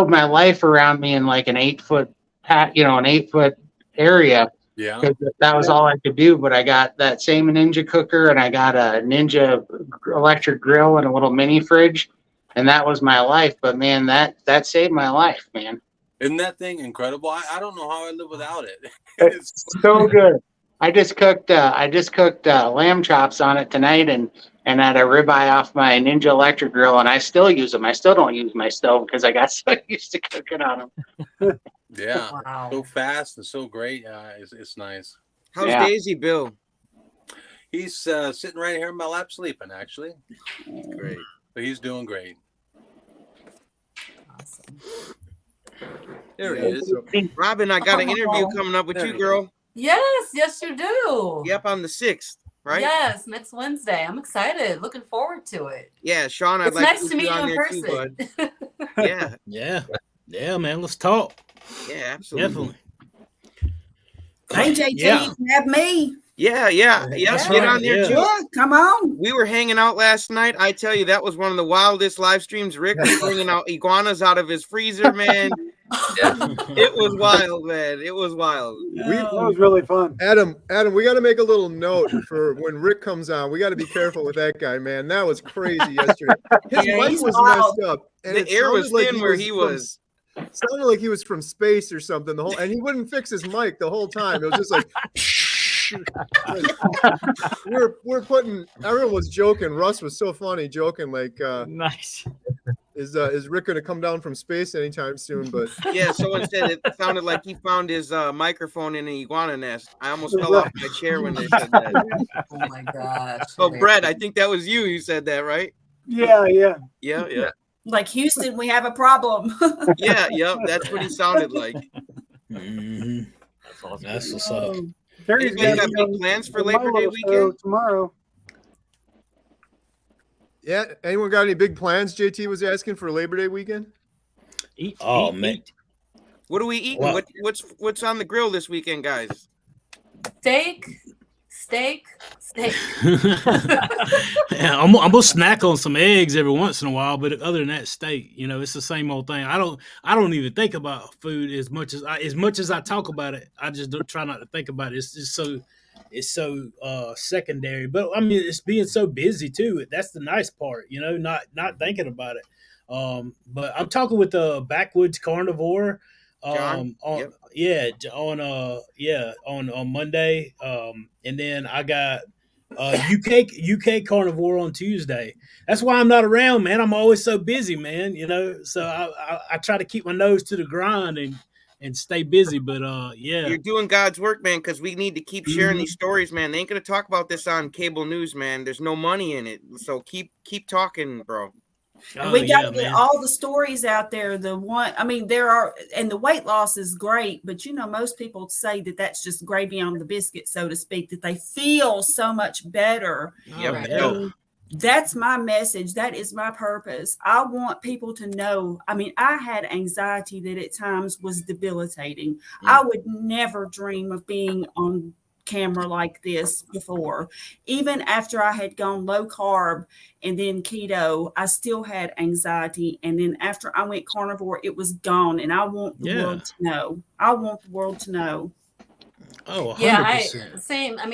my life around me in like an 8-foot, an 8-foot area. Yeah. Because that was all I could do. But I got that same Ninja cooker, and I got a Ninja electric grill and a little mini fridge, and that was my life. But man, that saved my life, man. Isn't that thing incredible? I don't know how I live without it. It's so good. I just cooked lamb chops on it tonight, and had a ribeye off my Ninja electric grill, and I still use them. I still don't use my stove because I got so used to cooking on them. Yeah, wow. So fast and so great. It's nice. How's Daisy, Bill? He's sitting right here in my lap sleeping, actually. Great. But he's doing great. Awesome. There he is. Robin, I got an interview coming up with you, girl. Yes, you do. Yep, on the 6th, right? Yes, next Wednesday. I'm excited. Looking forward to it. Yeah, Sean, I'd it's like nice to meet you in person. Too, bud. Yeah, man. Let's talk. Yeah, absolutely. Hey, JT, have me. Yeah. Get on there too. Yeah, come on. We were hanging out last night. I tell you, that was one of the wildest live streams. Rick was bringing out iguanas out of his freezer, man. It was wild, man. It was wild. That was really fun. Adam, we got to make a little note for when Rick comes on. We got to be careful with that guy, man. That was crazy yesterday. His mic was messed up, and the air was thin where he was. It sounded like he was from space or something. And he wouldn't fix his mic the whole time. It was just like, we're putting. Everyone was joking. Russ was so funny, joking like, Nice. Is Rick going to come down from space anytime soon? But Yeah, someone said it sounded like he found his microphone in an iguana nest. I almost fell off my chair when they said that. Oh my gosh. Oh, Brett, I think that was you who said that, right? Yeah. Yeah. Like Houston, we have a problem. Yeah, that's what he sounded like. Mhm. That's awesome. That's what's up. Terry's Anybody got got big plans for the Labor Day Milo weekend? show tomorrow. yeah, anyone got any big plans? JT was asking for Labor Day weekend. Eat, Oh, eat, man. eat. What are we eating? Wow. What's on the grill this weekend, guys? Steak. Yeah, I'm gonna snack on some eggs every once in a while, but other than that, steak. You know, it's the same old thing. I don't even think about food as much as I talk about it. I just don't try not to think about it. It's just so secondary. But I mean, it's being so busy too. That's the nice part, you know, not thinking about it. But I'm talking with the Backwoods Carnivore. John? On Monday. And then I got UK Carnivore on Tuesday. That's why I'm not around, man. I'm always so busy, man. You know, so I try to keep my nose to the grind and stay busy. But yeah, You're doing God's work, man, because we need to keep sharing these stories, man. They ain't gonna talk about this on cable news, man. There's no money in it. So keep talking, bro. And we got to yeah, get man. all the stories out there. There are, and the weight loss is great, but most people say that that's just gravy on the biscuit, so to speak, that they feel so much better. Yep. yeah. And that's my message. That is my purpose. I want people to know. I mean, I had anxiety that at times was debilitating. I would never dream of being on camera like this before. Even after I had gone low carb and then keto, I still had anxiety. And then after I went carnivore, it was gone. And I want the world to know. I want the world to know. Oh, 100%. Yeah,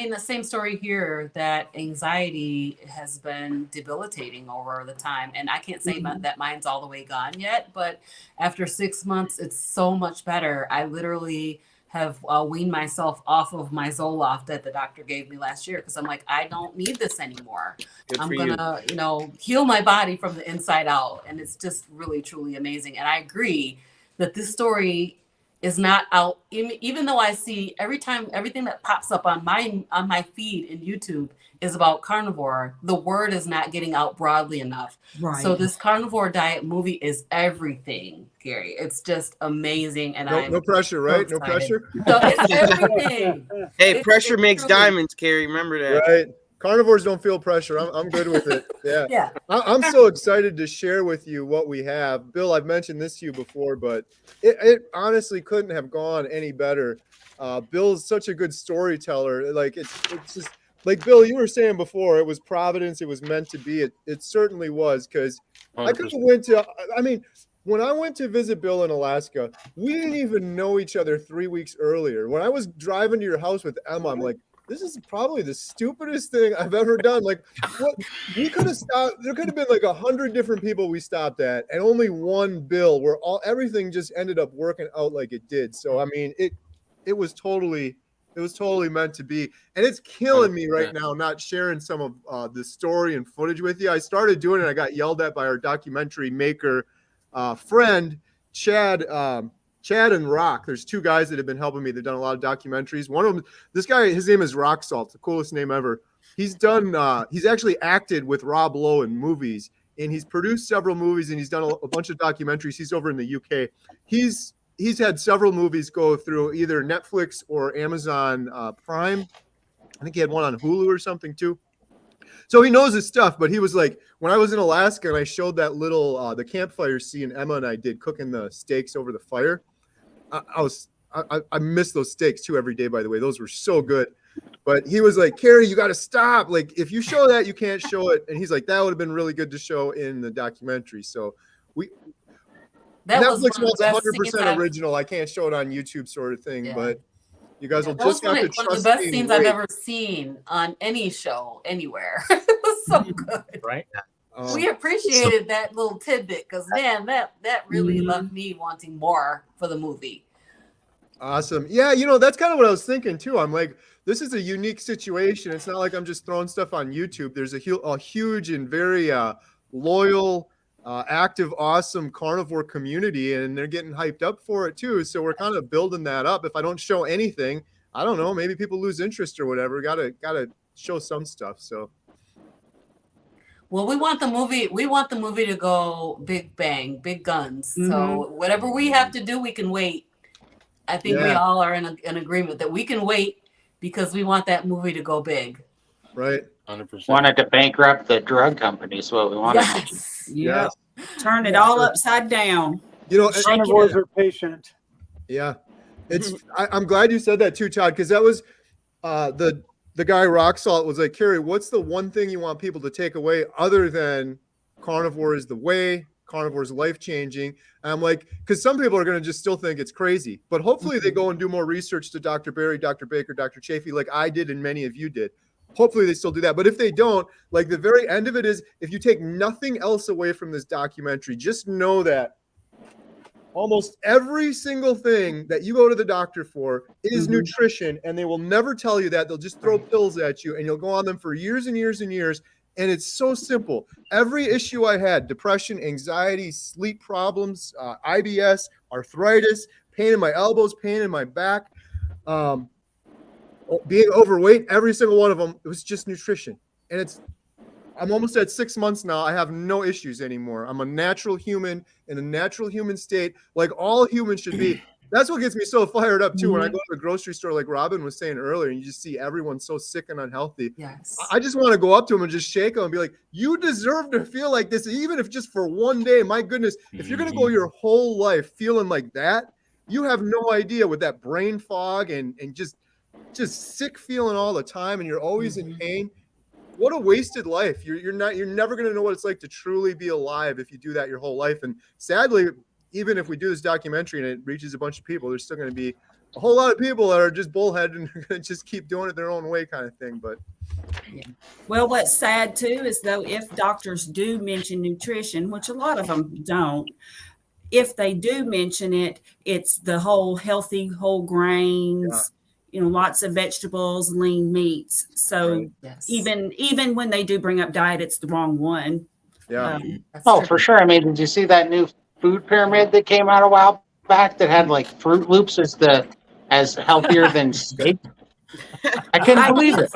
the same story here, that anxiety has been debilitating over the time. And I can't say that mine's all the way gone yet, but after 6 months, it's so much better. I literally have weaned myself off of my Zoloft that the doctor gave me last year, because I'm like, I don't need this anymore. I'm gonna, heal my body from the inside out. And it's just really, truly amazing. And I agree that this story is not out, even though I see everything that pops up on my feed in YouTube is about carnivore, the word is not getting out broadly enough. Right. So this carnivore diet movie is everything, Gary. It's just amazing. And no pressure, right? So no pressure. So it's everything. Hey, pressure makes diamonds, Carrie. Remember that. Right. Carnivores don't feel pressure. I'm good with it. Yeah. Yeah. I'm so excited to share with you what we have. Bill, I've mentioned this to you before, but it honestly couldn't have gone any better. Bill's such a good storyteller. Like it's just like Bill, you were saying before, it was Providence. It was meant to be. It certainly was, because I could have went to. I mean, when I went to visit Bill in Alaska, we didn't even know each other 3 weeks earlier. When I was driving to your house with Emma, I'm like, this is probably the stupidest thing I've ever done. Like, what we could have stopped. There could have been like 100 different people we stopped at, and only one Bill. Where everything just ended up working out like it did. So I mean, it was totally meant to be, and it's killing me right now not sharing some of the story and footage with you. I started doing it. I got yelled at by our documentary maker friend Chad and Rock. There's two guys that have been helping me. They've done a lot of documentaries. One of them, this guy, his name is Rock Salt, the coolest name ever. He's actually acted with Rob Lowe in movies, and he's produced several movies, and he's done a bunch of documentaries. He's over in the UK. He's had several movies go through either Netflix or Amazon Prime. I think he had one on Hulu or something too. So he knows his stuff, but he was like, when I was in Alaska and I showed that little, the campfire scene Emma and I did cooking the steaks over the fire. I miss those steaks too every day, by the way. Those were so good. But he was like, Carrie, you got to stop. Like, if you show that, you can't show it. And he's like, that would have been really good to show in the documentary. So Netflix wants 100% original. I can't show it on YouTube, sort of thing. Yeah. But you guys will just have to trust me. One of the best scenes I've ever seen on any show anywhere. It was so good. Right. We appreciated that little tidbit, because man, that really left me wanting more for the movie. Awesome. Yeah, that's kind of what I was thinking too. I'm like, this is a unique situation. It's not like I'm just throwing stuff on YouTube. There's a huge and very loyal, active, awesome carnivore community, and they're getting hyped up for it too. So we're kind of building that up. If I don't show anything, I don't know, maybe people lose interest or whatever. Gotta show some stuff. So. Well, we want the movie to go big bang, big guns. So whatever we have to do, we can wait. I think we all are in agreement that we can wait because we want that movie to go big. Right. 100%. Wanted to bankrupt the drug companies. What we wanted. Yes. Yeah. Turn it all upside down. Carnivores are patient. Yeah. I'm glad you said that too, Todd, because that was the guy Rock Salt was like, Carrie, what's the one thing you want people to take away other than carnivore is the way, carnivore is life-changing? And I'm like, because some people are going to just still think it's crazy, but hopefully they go and do more research to Dr. Berry, Dr. Baker, Dr. Chafee, like I did and many of you did. Hopefully they still do that. But if they don't, like the very end of it is, if you take nothing else away from this documentary, just know that almost every single thing that you go to the doctor for is nutrition, and they will never tell you that. They'll just throw pills at you, and you'll go on them for years and years and years. And it's so simple. Every issue I had, depression, anxiety, sleep problems, IBS, arthritis, pain in my elbows, pain in my back, being overweight, every single one of them, it was just nutrition. And I'm almost at 6 months now. I have no issues anymore. I'm a natural human in a natural human state, like all humans should be. That's what gets me so fired up too. When I go to the grocery store, like Robin was saying earlier, and you just see everyone so sick and unhealthy. Yes. I just want to go up to them and just shake them and be like, you deserve to feel like this, even if just for one day. My goodness, if you're going to go your whole life feeling like that, you have no idea with that brain fog and just sick feeling all the time, and you're always in pain. What a wasted life. You're never going to know what it's like to truly be alive if you do that your whole life. And sadly, even if we do this documentary and it reaches a bunch of people, there's still going to be a whole lot of people that are just bullheaded and are going to just keep doing it their own way kind of thing. But well, what's sad too is though, if doctors do mention nutrition, which a lot of them don't, if they do mention it, it's the whole healthy whole grains, lots of vegetables, lean meats. So even when they do bring up diet, it's the wrong one. Yeah. For sure. I mean, did you see that new food pyramid that came out a while back that had like Fruit Loops as healthier than steak? I couldn't believe it.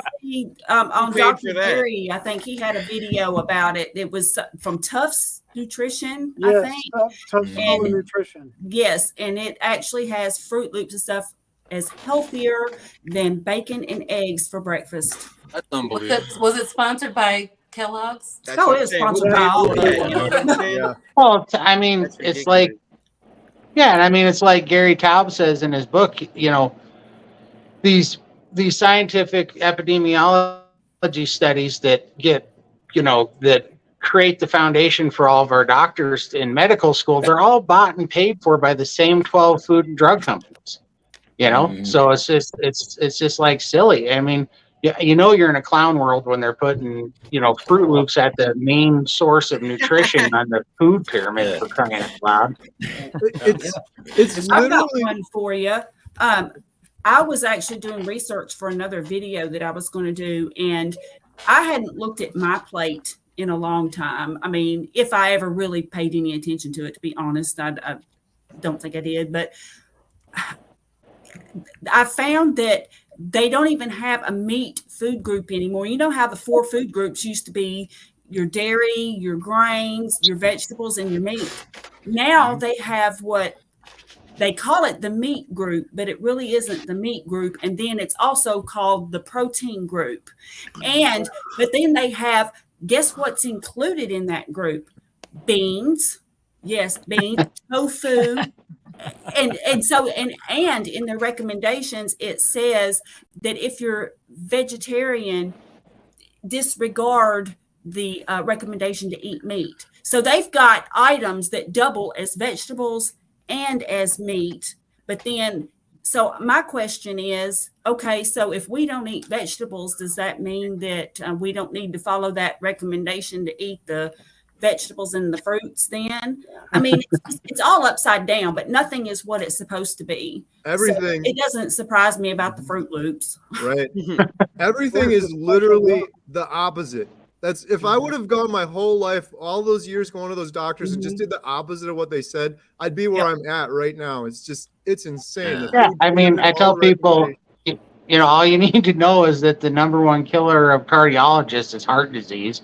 On Dr. Berry, I think he had a video about it. It was from Tufts Nutrition, I think. Tufts Nutrition. Yes, and it actually has Fruit Loops and stuff as healthier than bacon and eggs for breakfast. That's unbelievable. Was it sponsored by Kellogg's? No, it was sponsored by all of them. Well, I mean, it's like, and I mean, it's like Gary Taub says in his book, these scientific epidemiology studies that that create the foundation for all of our doctors in medical school, they're all bought and paid for by the same 12 food and drug companies. So it's just like silly. I mean, you're in a clown world when they're putting, Fruit Loops at the main source of nutrition on the food pyramid, for crying out loud. It's I've got one for you. I was actually doing research for another video that I was going to do, and I hadn't looked at my plate in a long time. I mean, if I ever really paid any attention to it, to be honest, I don't think I did, but I found that they don't even have a meat food group anymore. You know how the 4 food groups used to be your dairy, your grains, your vegetables, and your meat. Now they have what they call it the meat group, but it really isn't the meat group. And then it's also called the protein group. But then they have, guess what's included in that group? Beans. Yes, beans, tofu. And in the recommendations, it says that if you're vegetarian, disregard the recommendation to eat meat. So they've got items that double as vegetables and as meat. But then, so my question is, okay, so if we don't eat vegetables, does that mean that we don't need to follow that recommendation to eat the vegetables and the fruits then. I mean, it's all upside down, but nothing is what it's supposed to be. Everything. So it doesn't surprise me about the Fruit Loops. Right. Everything is literally the opposite. That's if I would have gone my whole life, all those years going to those doctors and just did the opposite of what they said, I'd be where I'm at right now. It's insane. The Yeah, food I mean, groups, I all tell the people, recommendations. you know, all you need to know is that the number one killer of cardiologists is heart disease.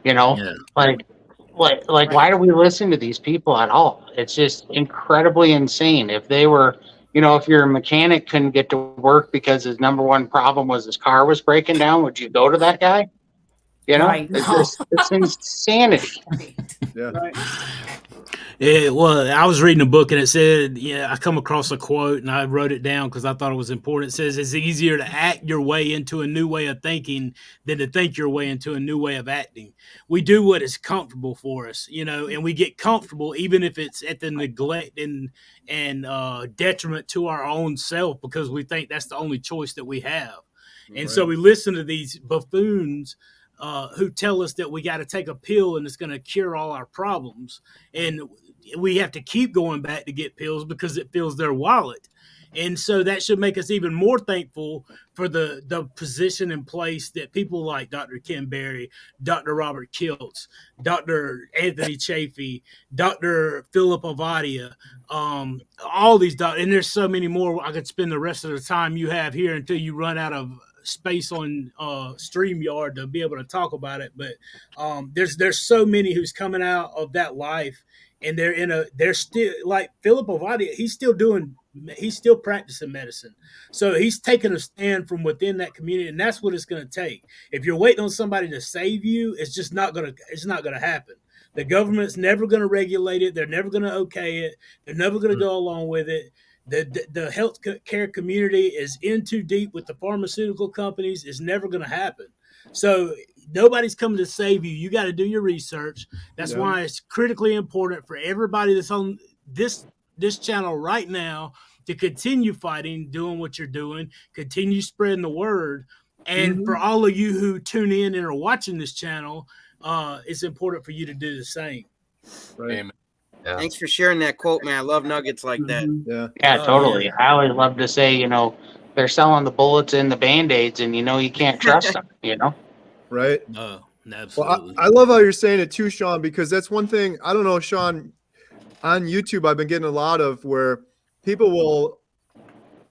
You know, Yeah. like why do we listen to these people at all? It's just incredibly insane. If they were, you know, if your mechanic couldn't get to work because his number one problem was his car was breaking down, would you go to that guy? You know, Right. it's insanity. Yeah. Right. Well, I was reading a book and it said, I come across a quote and I wrote it down because I thought it was important. It says, it's easier to act your way into a new way of thinking than to think your way into a new way of acting. We do what is comfortable for us, you know, and we get comfortable even if it's at the neglect and detriment to our own self because we think that's the only choice that we have. And so we listen to these buffoons who tell us that we got to take a pill and it's going to cure all our problems. And we have to keep going back to get pills because it fills their wallet. And so that should make us even more thankful for the position and place that people like Dr. Ken Berry, Dr. Robert Kiltz, Dr. Anthony Chafee, Dr. Philip Avadia, all these doctors. And there's so many more. I could spend the rest of the time you have here until you run out of space on StreamYard to be able to talk about it. But there's so many who's coming out of that life and they're still like Philip Avadia, he's still practicing medicine. So he's taking a stand from within that community, and that's what it's going to take. If you're waiting on somebody to save you, it's not going to happen. The government's never going to regulate it. They're never going to okay it. They're never going to go along with it. The health care community is in too deep with the pharmaceutical companies. It's never going to happen. So nobody's coming to save you. You got to do your research. That's why it's critically important for everybody that's on this channel right now to continue fighting, doing what you're doing, continue spreading the word. And for all of you who tune in and are watching this channel, it's important for you to do the same. Right. Amen. Yeah. Thanks for sharing that quote, man. I love nuggets like that. Yeah, totally. I always love to say, you know, they're selling the bullets and the Band-Aids and, you know, you can't trust them, you know? Right. Absolutely. Well, I love how you're saying it too, Sean, because that's one thing. I don't know, Sean, on YouTube, I've been getting a lot of where people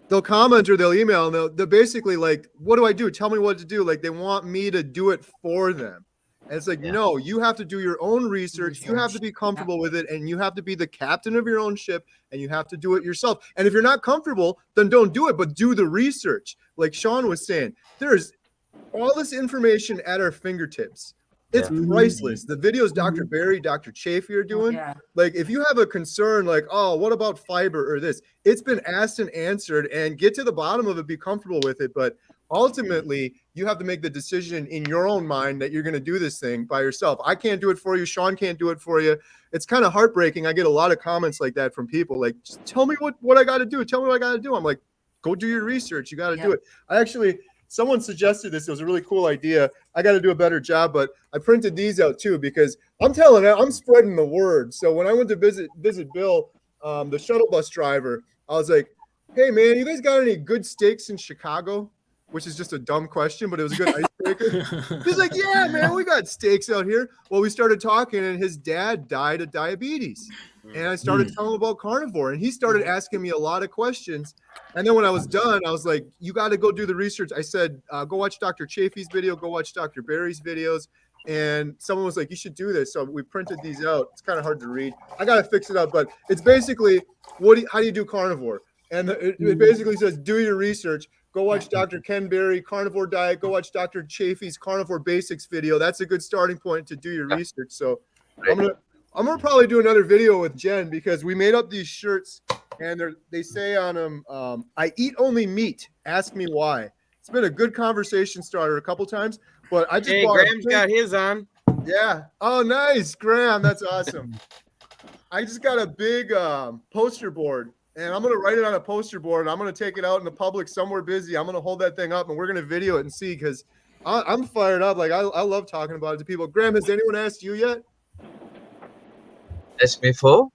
they'll comment or they'll email and they're basically like, what do I do? Tell me what to do. Like they want me to do it for them. And it's like, no, you have to do your own research. You have to be comfortable with it. And you have to be the captain of your own ship and you have to do it yourself. And if you're not comfortable, then don't do it, but do the research. Like Sean was saying, there's all this information at our fingertips. It's priceless. The videos Dr. Berry, Dr. Chafee are doing, like if you have a concern like, oh, what about fiber or this? It's been asked and answered and get to the bottom of it, be comfortable with it. But ultimately, you have to make the decision in your own mind that you're going to do this thing by yourself. I can't do it for you. Sean can't do it for you. It's kind of heartbreaking. I get a lot of comments like that from people like, just tell me what I got to do. Tell me what I got to do. I'm like, go do your research. You got to do it. Someone suggested this. It was a really cool idea. I got to do a better job, but I printed these out too because I'm spreading the word. So when I went to visit Bill, the shuttle bus driver, I was like, hey man, you guys got any good steaks in Chicago? Which is just a dumb question, but it was a good icebreaker. He's like, yeah, man, we got steaks out here. Well, we started talking and his dad died of diabetes. And I started telling him about carnivore and he started asking me a lot of questions. And then when I was done, I was like, you got to go do the research. I said, go watch Dr. Chafee's video, go watch Dr. Berry's videos. And someone was like, you should do this. So we printed these out. It's kind of hard to read. I got to fix it up, but it's basically, how do you do carnivore? And it basically says, do your research. Go watch Dr. Ken Berry, Carnivore Diet. Go watch Dr. Chafee's Carnivore Basics video. That's a good starting point to do your research. So I'm gonna probably do another video with Jen because we made up these shirts and they say on them, I eat only meat. Ask me why. It's been a good conversation starter a couple times, but I just Graham's got his on. Yeah. Oh, nice, Graham. That's awesome. I just got a big poster board. And I'm going to write it on a poster board. And I'm going to take it out in the public somewhere busy. I'm going to hold that thing up and we're going to video it and see because I'm fired up. Like I love talking about it to people. Graham, has anyone asked you yet? Ask me for?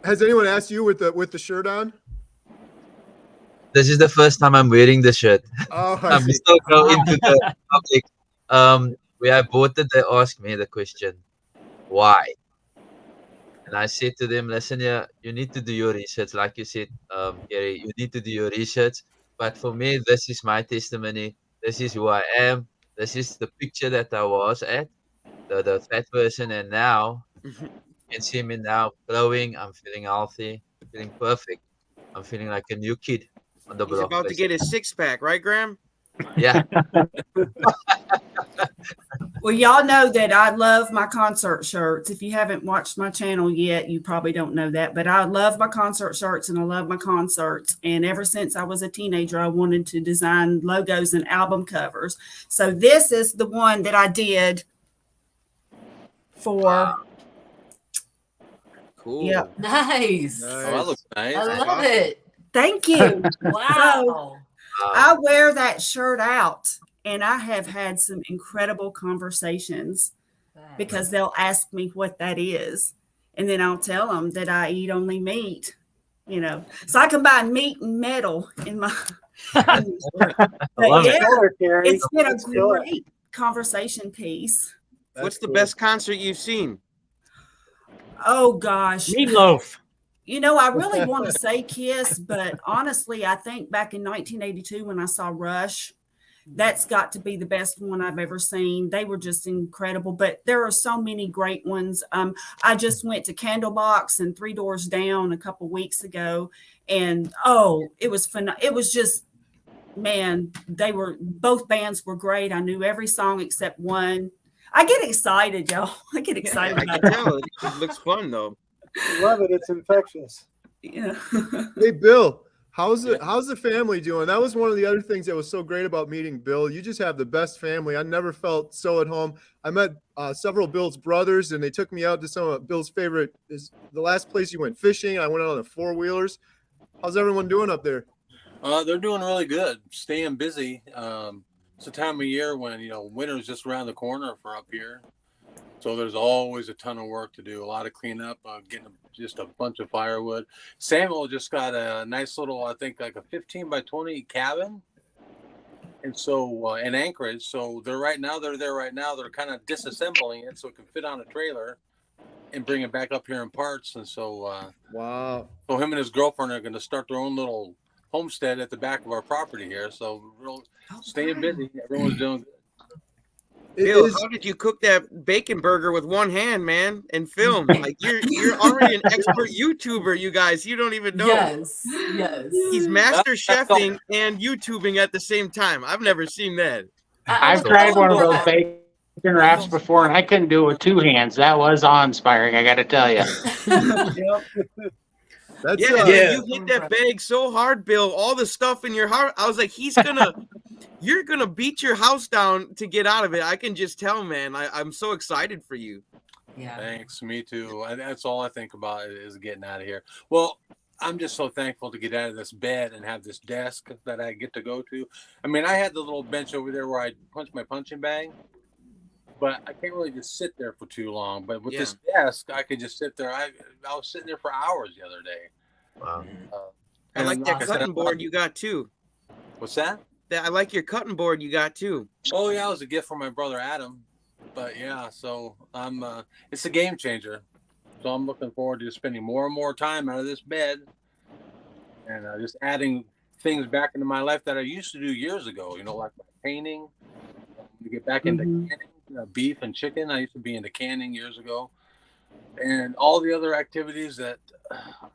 Has anyone asked you with the shirt on? This is the first time I'm wearing the shirt. Oh, I I'm see. still going into the public. Where I bought it, they asked me the question, why? And I said to them, listen, yeah, you need to do your research. Like you said, Gary, you need to do your research. But for me, this is my testimony. This is who I am. This is the picture that I was at, the fat person. And now, you can see me now glowing. I'm feeling healthy, feeling perfect. I'm feeling like a new kid on the He's block. about to get his six-pack, right, Graham? Yeah. Well, y'all know that I love my concert shirts. If you haven't watched my channel yet, you probably don't know that, but I love my concert shirts and I love my concerts. And ever since I was a teenager, I wanted to design logos and album covers. So this is the one that I did for. Cool. Yeah. Nice. Oh, that looks nice. I That's love awesome. it. Thank you. Wow. I wear that shirt out and I have had some incredible conversations because they'll ask me what that is. And then I'll tell them that I eat only meat, you know, so I combine meat and metal in my. I love it. Sure, Carrie. It's been a Let's do it. great conversation piece. What's the cool. best concert you've seen? Oh gosh. Meatloaf. You know, I really want to say Kiss, but honestly, I think back in 1982 when I saw Rush, that's got to be the best one I've ever seen. They were just incredible, but there are so many great ones. I just went to Candlebox and Three Doors Down a couple weeks ago, and it was fun. It was just, man, both bands were great. I knew every song except one. I get excited, y'all. I get excited I about can that. tell. It looks fun though. Love it. It's infectious. Yeah. Hey, Bill, how's the family doing? That was one of the other things that was so great about meeting Bill. You just have the best family. I never felt so at home. I met several Bill's brothers, and they took me out to some of Bill's favorite. Is the last place you went fishing. I went out on the four-wheelers. How's everyone doing up there? They're doing really good, staying busy. It's a time of year when, winter's just around the corner for up here. So there's always a ton of work to do, a lot of cleanup, getting just a bunch of firewood. Samuel just got a nice little, I think like a 15 by 20 cabin. And so in Anchorage, so they're there right now. They're kind of disassembling it so it can fit on a trailer and bring it back up here in parts. And so, Wow. So him and his girlfriend are going to start their own little homestead at the back of our property here. So staying busy. Everyone's doing good. Bill, how did you cook that bacon burger with one hand, man, and film? Like you're already an expert YouTuber, you guys. You don't even know. Yes. He's master chefing and YouTubing at the same time. I've never seen that. I've tried one of those bacon wraps before, and I couldn't do it with two hands. That was awe-inspiring, I got to tell you. That's You hit that bag so hard, Bill. All the stuff in your heart. I was like, you're gonna beat your house down to get out of it. I can just tell, man. I'm so excited for you. Yeah. Thanks. Me too. That's all I think about is getting out of here. Well, I'm just so thankful to get out of this bed and have this desk that I get to go to. I mean, I had the little bench over there where I punch my punching bag, but I can't really just sit there for too long. But with this desk, I could just sit there. I was sitting there for hours the other day. Wow. I like that cutting board you got too. What's that? I like your cutting board you got too. Oh yeah, it was a gift from my brother Adam. But yeah, so I'm it's a game changer. So I'm looking forward to spending more and more time out of this bed and just adding things back into my life that I used to do years ago, like my painting, to get back into canning, beef and chicken. I used to be into canning years ago, and all the other activities that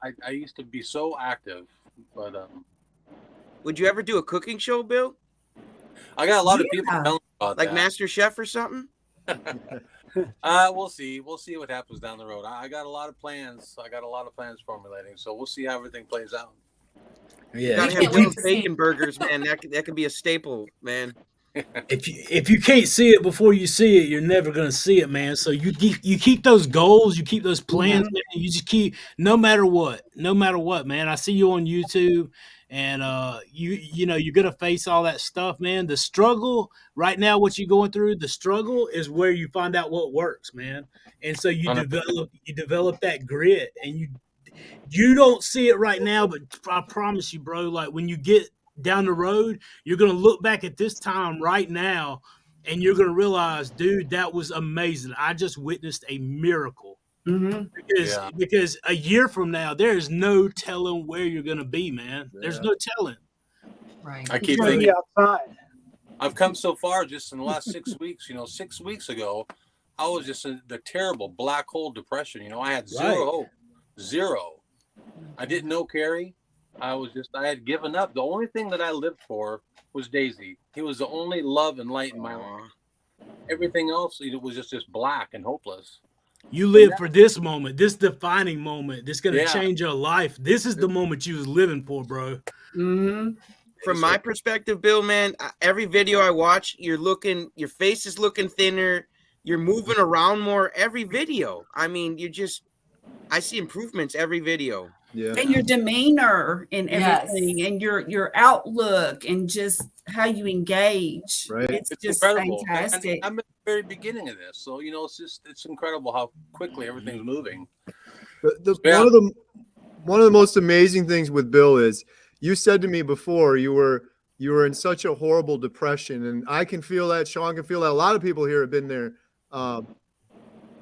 I used to be so active. But would you ever do a cooking show, Bill? I got a lot of people telling me about like that. Master Chef or something? We'll see. We'll see what happens down the road. I got a lot of plans. I got a lot of plans formulating, so we'll see how everything plays out. You gotta have those bacon burgers, man. That could be a staple, man. If you can't see it before you see it, you're never gonna see it, man. So you keep those goals, you keep those plans, man. You just keep no matter what, man. I see you on YouTube, And you know, you're gonna face all that stuff, man. The struggle right now, what you're going through, the struggle is where you find out what works, man. And so you 100%. develop that grit, and you don't see it right now, but I promise you, bro, like when you get down the road, you're gonna look back at this time right now, and you're gonna realize, dude, that was amazing. I just witnessed a miracle. Mm-hmm. Because a year from now, there is no telling where you're gonna be, man. There's no telling. Right. I keep You're gonna be thinking outside. I've come so far just in the last 6 weeks. 6 weeks ago, I was just in the terrible black hole depression. I had zero hope, zero. I didn't know Carrie. I had given up. The only thing that I lived for was Daisy. He was the only love and light in my life. Everything else, it was just black and hopeless. You live for this moment, this defining moment. That's gonna Yeah. change your life. This is the moment you was living for, bro. Mm-hmm. From my perspective, Bill, man, every video I watch, your face is looking thinner. You're moving around more every video. I mean, I see improvements every video. Yeah. And your demeanor and Yes. everything, and your outlook, and just how you engage. Right. It's just incredible. fantastic. And I'm at the very beginning of this, so it's incredible how quickly everything's moving. One of the most amazing things with Bill is you said to me before you were in such a horrible depression, and I can feel that. Sean can feel that. A lot of people here have been there.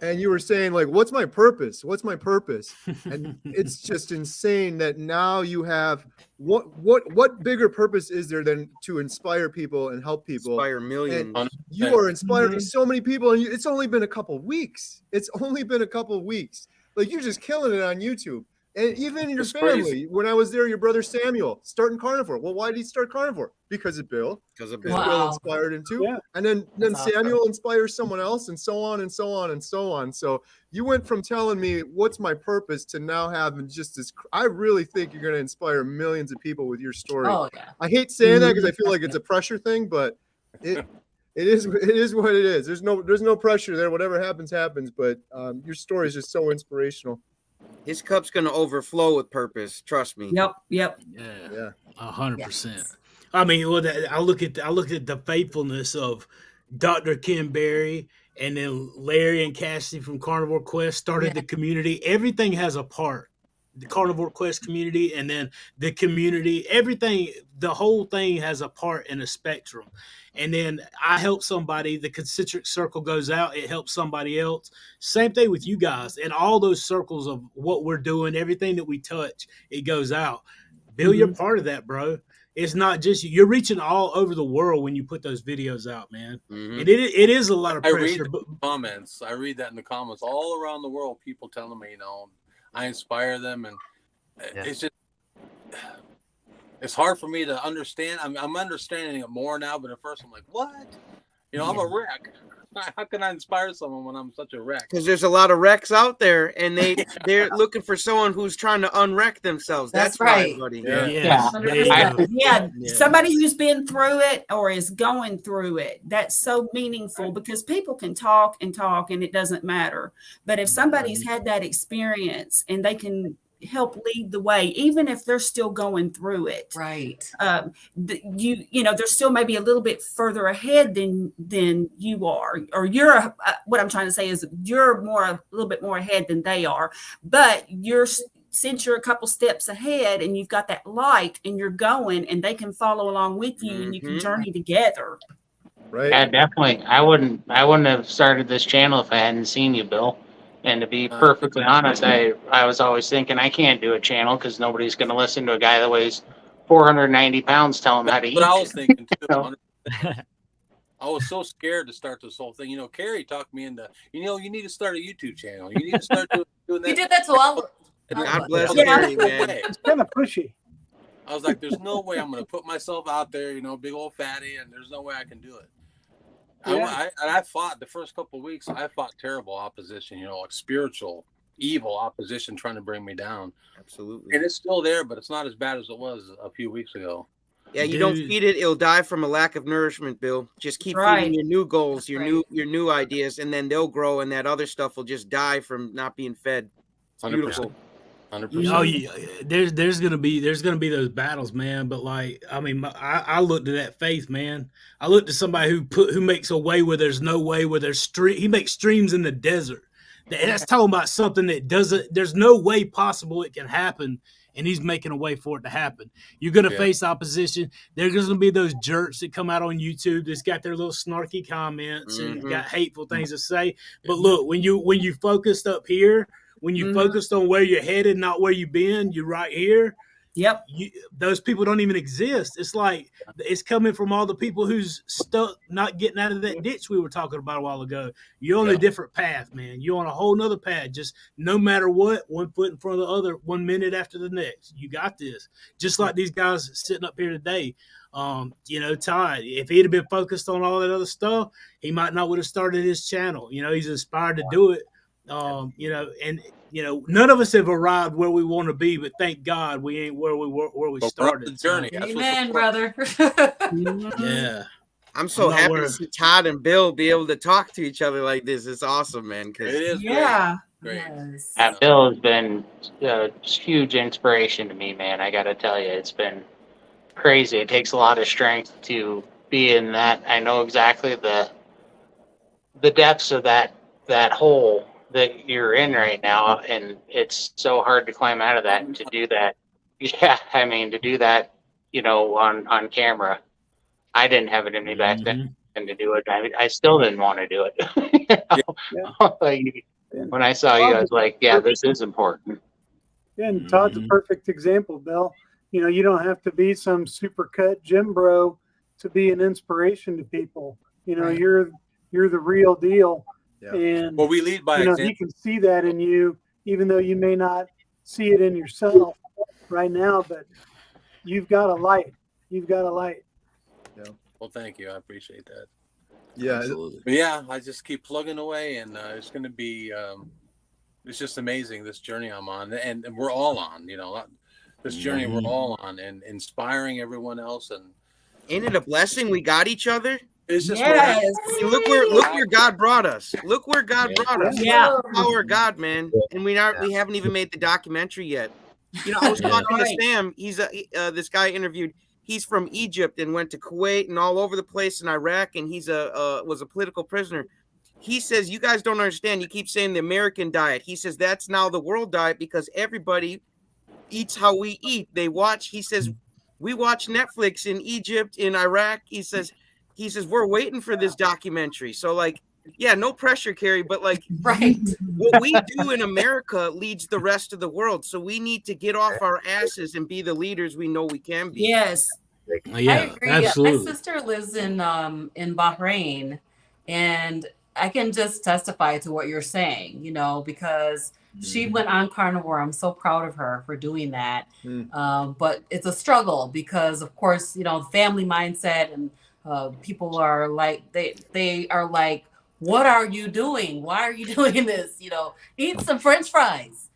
And you were saying, like, what's my purpose? What's my purpose? And it's just insane that now you have what bigger purpose is there than to inspire people and help people? Inspire millions. And you are inspiring Mhm. so many people, and it's only been a couple weeks. It's only been a couple weeks. Like, you're just killing it on YouTube. And even in your It's family, crazy. when I was there, your brother Samuel starting carnivore. Well, why did he start carnivore? Because of Bill. Because of Because Bill. Bill Wow. inspired him too. Yeah. And then That's awesome. Samuel inspires someone else, and so on and so on and so on. So you went from telling me what's my purpose to now having just this. I really think you're going to inspire millions of people with your story. Oh yeah. I hate saying that because I feel like it's a pressure thing, but it is what it is. There's no pressure there. Whatever happens, happens. But your story is just so inspirational. His cup's gonna overflow with purpose. Trust me. Yep. Yeah, Yeah. 100%. I mean, I look at the faithfulness of Dr. Ken Berry, and then Larry and Cassidy from Carnivore Quest started the community. Everything has a part. The Carnivore Quest community, and then the community, everything, the whole thing has a part in a spectrum. And then I help somebody, the concentric circle goes out, it helps somebody else. Same thing with you guys. And all those circles of what we're doing, everything that we touch, it goes out. Bill, you're part of that, bro. It's not just you. You're reaching all over the world when you put those videos out, man. Mhm. And it is a lot of I read pressure. the But comments. I read that in the comments all around the world. People telling me, I inspire them, and it's just it's hard for me to understand. I'm understanding it more now, but at first I'm like, what? I'm a wreck. How can I inspire someone when I'm such a wreck? Because there's a lot of wrecks out there, and they're looking for someone who's trying to unwreck themselves. That's right, right. buddy. Yeah. yeah, there you Yeah. go. Yeah, Yeah. somebody who's been through it or is going through it, that's so meaningful, because people can talk and talk and it doesn't matter. But if somebody's had that experience and they can help lead the way, even if they're still going through it, Right. they're still maybe a little bit further ahead than you are, or you're what I'm trying to say is you're a little bit more ahead than they are, but since you're a couple steps ahead and you've got that light and you're going, and they can follow along with you, and you can journey together. Right. Yeah, definitely. I wouldn't have started this channel if I hadn't seen you, Bill. And to be perfectly honest, I was always thinking I can't do a channel because nobody's going to listen to a guy that weighs 490 pounds telling him how to eat. But I was thinking too. No. I was so scared to start this whole thing. Carrie talked me into, you need to start a YouTube channel. You need to start doing that. You did that to all. God bless Yeah. Carrie, No man. way. It's kind of pushy. I was like, there's no way I'm going to put myself out there, big old fatty, and there's no way I can do it. Yeah. I fought the first couple of weeks. I fought terrible opposition, like spiritual, evil opposition trying to bring me down. Absolutely. And it's still there, but it's not as bad as it was a few weeks ago. Yeah, you don't Dude. feed it, it'll die from a lack of nourishment, Bill. Just keep Right. feeding your new goals, That's your right. new ideas, and then they'll grow, and that other stuff will just die from not being fed. It's 100%. beautiful. 100%. Oh yeah, there's gonna be those battles, man. But like, I mean, I looked at that faith, man. I looked at somebody who makes a way where there's no way, where there's stream. He makes streams in the desert. That's talking about something that doesn't. There's no way possible it can happen, and he's making a way for it to happen. You're gonna face opposition. There's gonna be those jerks that come out on YouTube that's got their little snarky comments and got hateful things to say. But look, when you focused up here. When you focused on where you're headed, not where you've been, you're right here. Yep. Those people don't even exist. It's like it's coming from all the people who's stuck, not getting out of that ditch we were talking about a while ago. You're on a different path, man. You're on a whole nother path. Just no matter what, one foot in front of the other, 1 minute after the next. You got this. Just like these guys sitting up here today. Ty, if he'd have been focused on all that other stuff, he might not would have started his channel. He's inspired to do it. None of us have arrived where we want to be, but thank God we ain't where we started. The journey. Amen, brother. Yeah. I'm so happy to see Todd and Bill be able to talk to each other like this. It's awesome, man. It is great. Yes. Bill has been a huge inspiration to me, man. I got to tell you, it's been crazy. It takes a lot of strength to be in that. I know exactly the depths of that hole that you're in right now, and it's so hard to climb out of that and to do that. Yeah, I mean, to do that, on camera. I didn't have it in me back then to do it. I still didn't want to do it. Like, when I saw you, I was like, yeah, this is important. Yeah, and Todd's a perfect example, Bill. You don't have to be some super cut gym bro to be an inspiration to people. You're the real deal. Yeah. And we lead by example. He can see that in you, even though you may not see it in yourself right now, but you've got a light. You've got a light. Yeah. Well, thank you. I appreciate that. Yeah. Absolutely. But yeah, I just keep plugging away, and it's going to be, it's just amazing, this journey I'm on, and we're all on, this journey we're all on, and inspiring everyone else. And ain't it a blessing we got each other? It's just look where God brought us. Look where God brought us. Yeah, power of God, man. And we haven't even made the documentary yet. I was talking to Sam. He's this guy interviewed. He's from Egypt and went to Kuwait and all over the place in Iraq, and he's was a political prisoner. He says, you guys don't understand. You keep saying the American diet. He says that's now the world diet because everybody eats how we eat. They watch. He says we watch Netflix in Egypt, in Iraq. He says we're waiting for this documentary. So no pressure, Carrie, but right. What we do in America leads the rest of the world. So we need to get off our asses and be the leaders we know we can be. Yes. Yeah, I agree. absolutely. My sister lives in Bahrain, and I can just testify to what you're saying, because she went on carnivore. I'm so proud of her for doing that. But it's a struggle because, of course, family mindset, and people are like, they are like, what are you doing? Why are you doing this? Eat some French fries,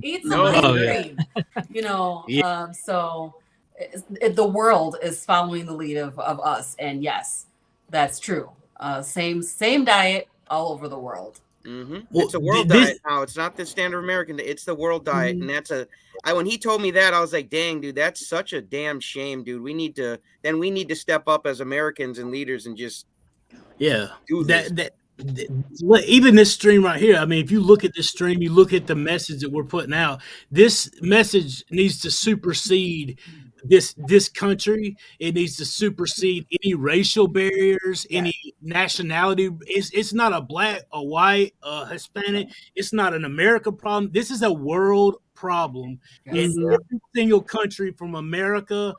eat some ice cream, so the world is following the lead of us. And yes, that's true. Same diet all over the world. Well, it's a world diet now. It's not the standard American. It's the world diet, and that's when he told me that, I was like, "Dang, dude, that's such a damn shame, dude. We need to step up as Americans and leaders and just do this." Even this stream right here. I mean, if you look at this stream, you look at the message that we're putting out. This message needs to supersede this country. It needs to supersede any racial barriers, any nationality. It's not a black, a white, a Hispanic. It's not an American problem. This is a world problem. And every single country from America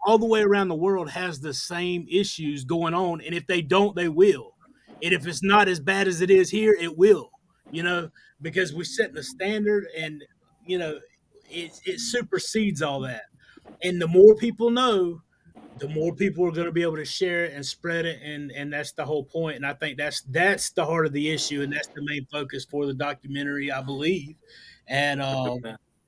all the way around the world has the same issues going on. And if they don't, they will. And if it's not as bad as it is here, it will, because we're setting the standard, and, it supersedes all that. And the more people know, the more people are going to be able to share it and spread it. And that's the whole point. And I think that's the heart of the issue. And that's the main focus for the documentary, I believe. And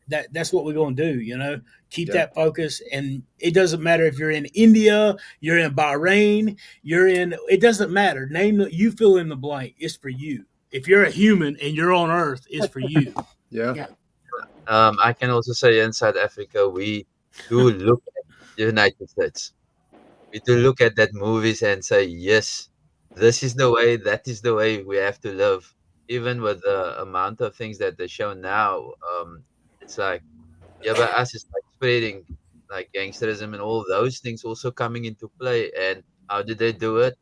that's what we're going to do, keep that focus. And it doesn't matter if you're in India, you're in Bahrain, it doesn't matter. You fill in the blank. It's for you. If you're a human and you're on Earth, it's for you. Yeah. I can also say in South Africa, we do look at the United States. We do look at that movies and say, yes, this is the way, that is the way we have to live. Even with the amount of things that they show now, it's like, yeah, but us is like spreading like gangsterism and all those things also coming into play. And how did they do it?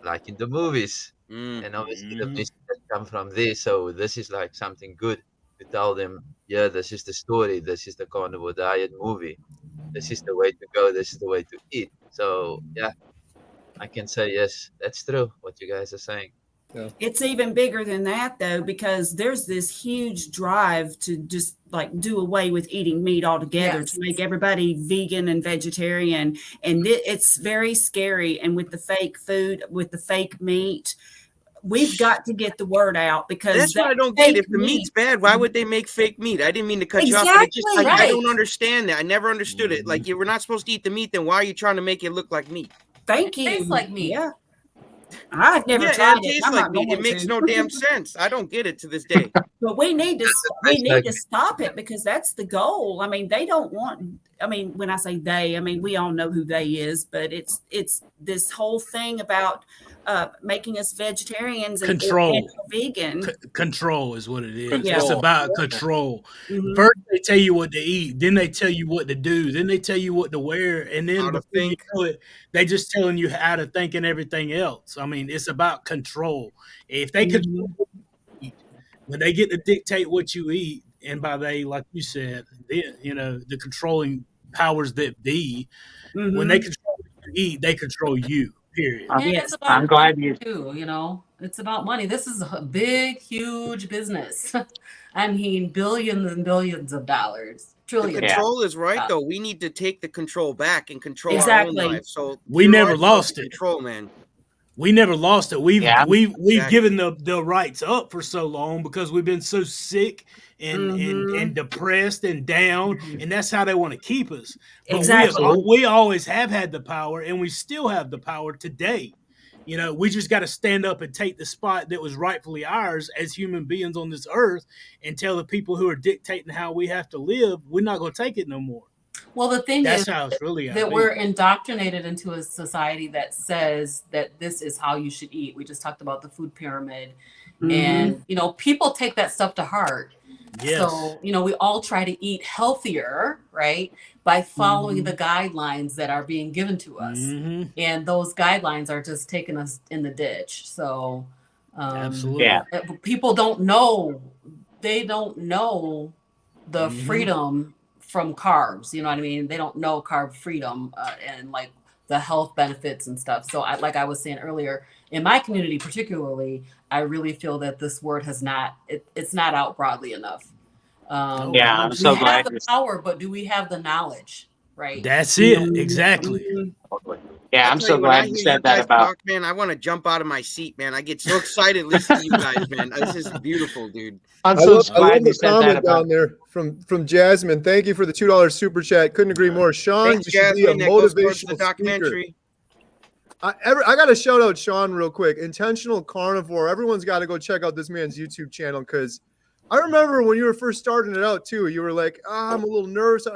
Like in the movies. And obviously the message that come from there. So this is like something good to tell them, yeah, this is the story, this is the carnivore diet movie. This is the way to go, this is the way to eat. So yeah, I can say yes, that's true what you guys are saying. It's even bigger than that though, because there's this huge drive to just like do away with eating meat altogether, Yes. to make everybody vegan and vegetarian. And it's very scary. And with the fake food, with the fake meat, we've got to get the word out, because That's what I don't get. If the meat's bad, why would they make fake meat? I didn't mean to cut you off, but it just Exactly. I Right. don't understand that. I never understood it. Like, you were not supposed to eat the meat, then why are you trying to make it look like meat? Thank It you. tastes like meat. Yeah. I've never Yeah, tried it it. tastes I'm like not meat. It going makes to. no damn sense. I don't get it to this day. But we need to tastes like stop it, because that's the goal. I mean, they don't want. I mean, when I say they, I mean we all know who they is, but it's this whole thing about making us vegetarians and Control. vegan. Control is what it is. Control. It's about control. Mhm. First they tell you what to eat, then they tell you what to do, then they tell you what to wear, and then How to before you think. know it, they just telling you how to think and everything else. I mean, it's about control. If they control what you eat, when they get to dictate what you eat, and by they, like you said, then the controlling powers that be, when they control what you eat, they control you. Period. I'm, And Yes. it's I'm about glad money you. too. It's about money. This is a big, huge business. I mean, billions and billions of dollars, The trillions. Yeah. control is right, Yeah. though. We need to take the control back and control our Exactly. own lives. So We you're never right about lost the it. control, man. We never lost it. We've Yeah. we've Exactly. given the rights up for so long because we've been so sick and depressed and down, and that's how they want to keep us. But Exactly. we always have had the power, and we still have the power today. We just got to stand up and take the spot that was rightfully ours as human beings on this earth, and tell the people who are dictating how we have to live, we're not going to take it no more. Well, the thing That's is how it's really gotta that be. we're indoctrinated into a society that says that this is how you should eat. We just talked about the food pyramid. And, people take that stuff to heart. Yes. So, we all try to eat healthier, right? By following the guidelines that are being given to us. And those guidelines are just taking us in the ditch. So, Absolutely. Yeah. people don't know. They don't know the freedom from carbs. You know what I mean? They don't know carb freedom and like the health benefits and stuff. So like I was saying earlier, in my community particularly, I really feel that this word has not, it's not out broadly enough. Yeah, I'm we so have glad the you're. power, but do we have the knowledge? Right. That's it. Exactly. Yeah, I'll I'm tell so you, when I glad you hear you said that guys about. talk, man, I want to jump out of my seat, man. I get so excited listening to you guys, man. This is beautiful, dude. I'm I so love glad you the said that comment about. down there from Jasmine. Thank you for the $2 super chat. Couldn't agree more. Sean, Thanks, you should be a Jasmine. That goes towards the motivational speaker. documentary. I got to shout out Sean real quick. Intentional Carnivore. Everyone's got to go check out this man's YouTube channel, because I remember when you were first starting it out too. You were like, I'm a little nervous.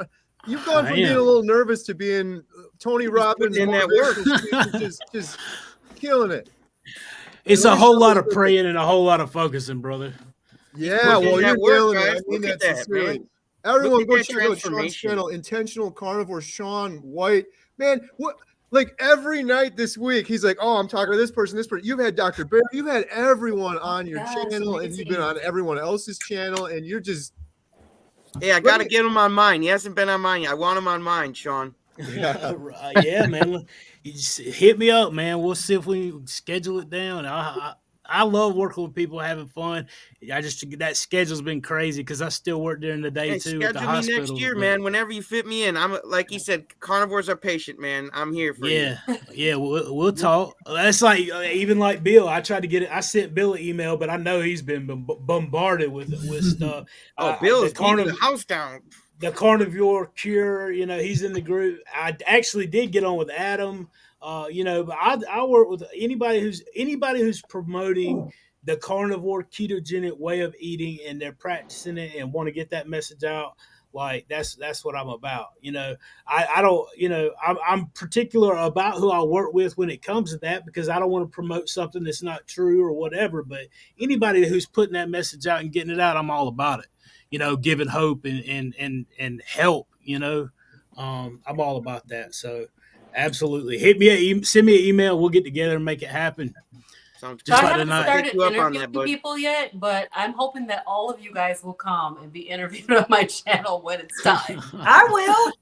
You've gone from being a little nervous to being Tony Robbins putting in that work. motivational speaker, just killing it. It's Let a me whole show lot this of real quick. praying and a whole lot of focusing, brother. Yeah, putting in well, that you're work, killing it. guys. I mean Look that at that, sincerely. man. Everyone, Look go at that check out Sean's transformation. channel, Intentional Carnivore. Sean White, man. What? Like every night this week, he's like, "Oh, I'm talking to this person, this person." You've had Dr. Bear, you've had everyone on your channel, and you've been on everyone else's channel, and you're just. Hey, I got to get him on mine. He hasn't been on mine yet. I want him on mine, Sean. Yeah, man. You just hit me up, man. We'll see if we can schedule it down. I love working with people, having fun. That schedule's been crazy because I still work during the day Hey, too at the schedule me hospital. next year, man. Whenever you fit me in, I'm like he said, carnivores are patient, man. I'm here for you. Yeah, we'll talk. That's like even like Bill. I tried to get it. I sent Bill an email, but I know he's been bombarded with stuff. Bill is beating the house down. The carnivore cure, he's in the group. I actually did get on with Adam, but I work with anybody who's promoting the carnivore ketogenic way of eating and they're practicing it and want to get that message out, like that's what I'm about. I don't, I'm particular about who I work with when it comes to that, because I don't want to promote something that's not true or whatever. But anybody who's putting that message out and getting it out, I'm all about it. Giving hope and help. I'm all about that. So absolutely, send me an email. We'll get together and make it happen. Sounds So I good. haven't started You up on interviewing that, bud. people yet, but I'm hoping that all of you guys will come and be interviewed on my channel when it's time. I will,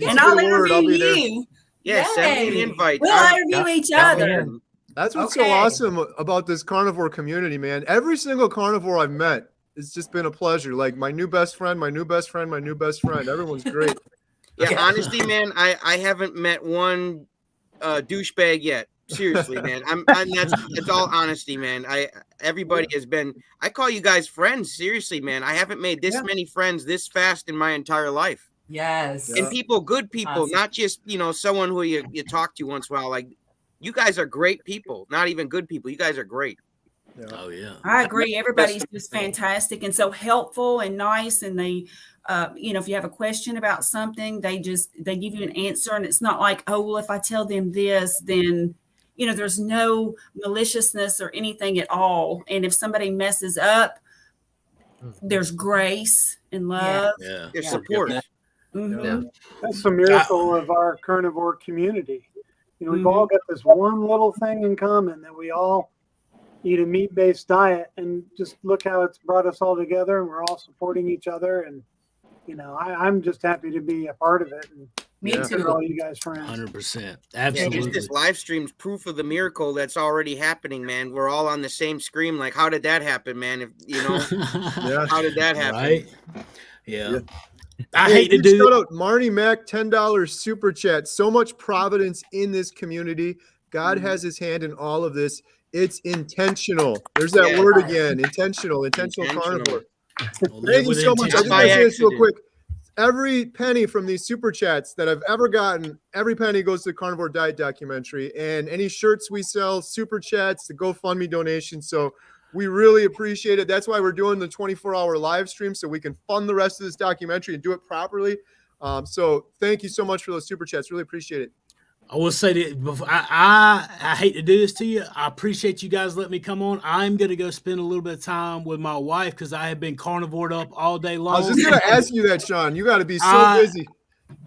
and I'll interview you. Yeah, send me Yay. an invite. We'll interview each other. That's what's so awesome about this carnivore community, man. Every single carnivore I've met, it's just been a pleasure. Like my new best friend, my new best friend, my new best friend. Everyone's great. Yeah, honestly, man, I haven't met one douchebag yet. Seriously, man. That's all honesty, man. Everybody has been. I call you guys friends. Seriously, man. I haven't made this many friends this fast in my entire life. Yes. And people, good people, not just someone who you talk to once in a while. Like, you guys are great people. Not even good people. You guys are great. Yeah. Oh yeah. I agree. Everybody's just fantastic and so helpful and nice. And they, if you have a question about something, they give you an answer. And it's not like, oh, well, if I tell them this, then, there's no maliciousness or anything at all. And if somebody messes up, there's grace and love. Yeah. There's support. Mm-hmm. That's the miracle of our carnivore community. We've all got this one little thing in common, that we all eat a meat-based diet, and just look how it's brought us all together, and we're all supporting each other. And I'm just happy to be a part of it. And Me too. All you guys friends. 100%. Yeah, Absolutely. just this live stream's proof of the miracle that's already happening, man. We're all on the same screen. Like, how did that happen, man? How did that happen? Right? Yeah. I hate to do shout out Marnie Mac, $10 super chat. So much providence in this community. God has his hand in all of this. It's intentional. There's that word again. Intentional carnivore. Thank you so much. I just want to say this real quick. Every penny from these super chats that I've ever gotten, every penny goes to the Carnivore Diet documentary, and any shirts we sell, super chats, the GoFundMe donations. So we really appreciate it. That's why we're doing the 24-hour live stream, so we can fund the rest of this documentary and do it properly. So thank you so much for those super chats. Really appreciate it. I will say that before, I hate to do this to you. I appreciate you guys letting me come on. I'm going to go spend a little bit of time with my wife, because I have been carnivored up all day long. I was just going to ask you that, Sean. You got to be so busy.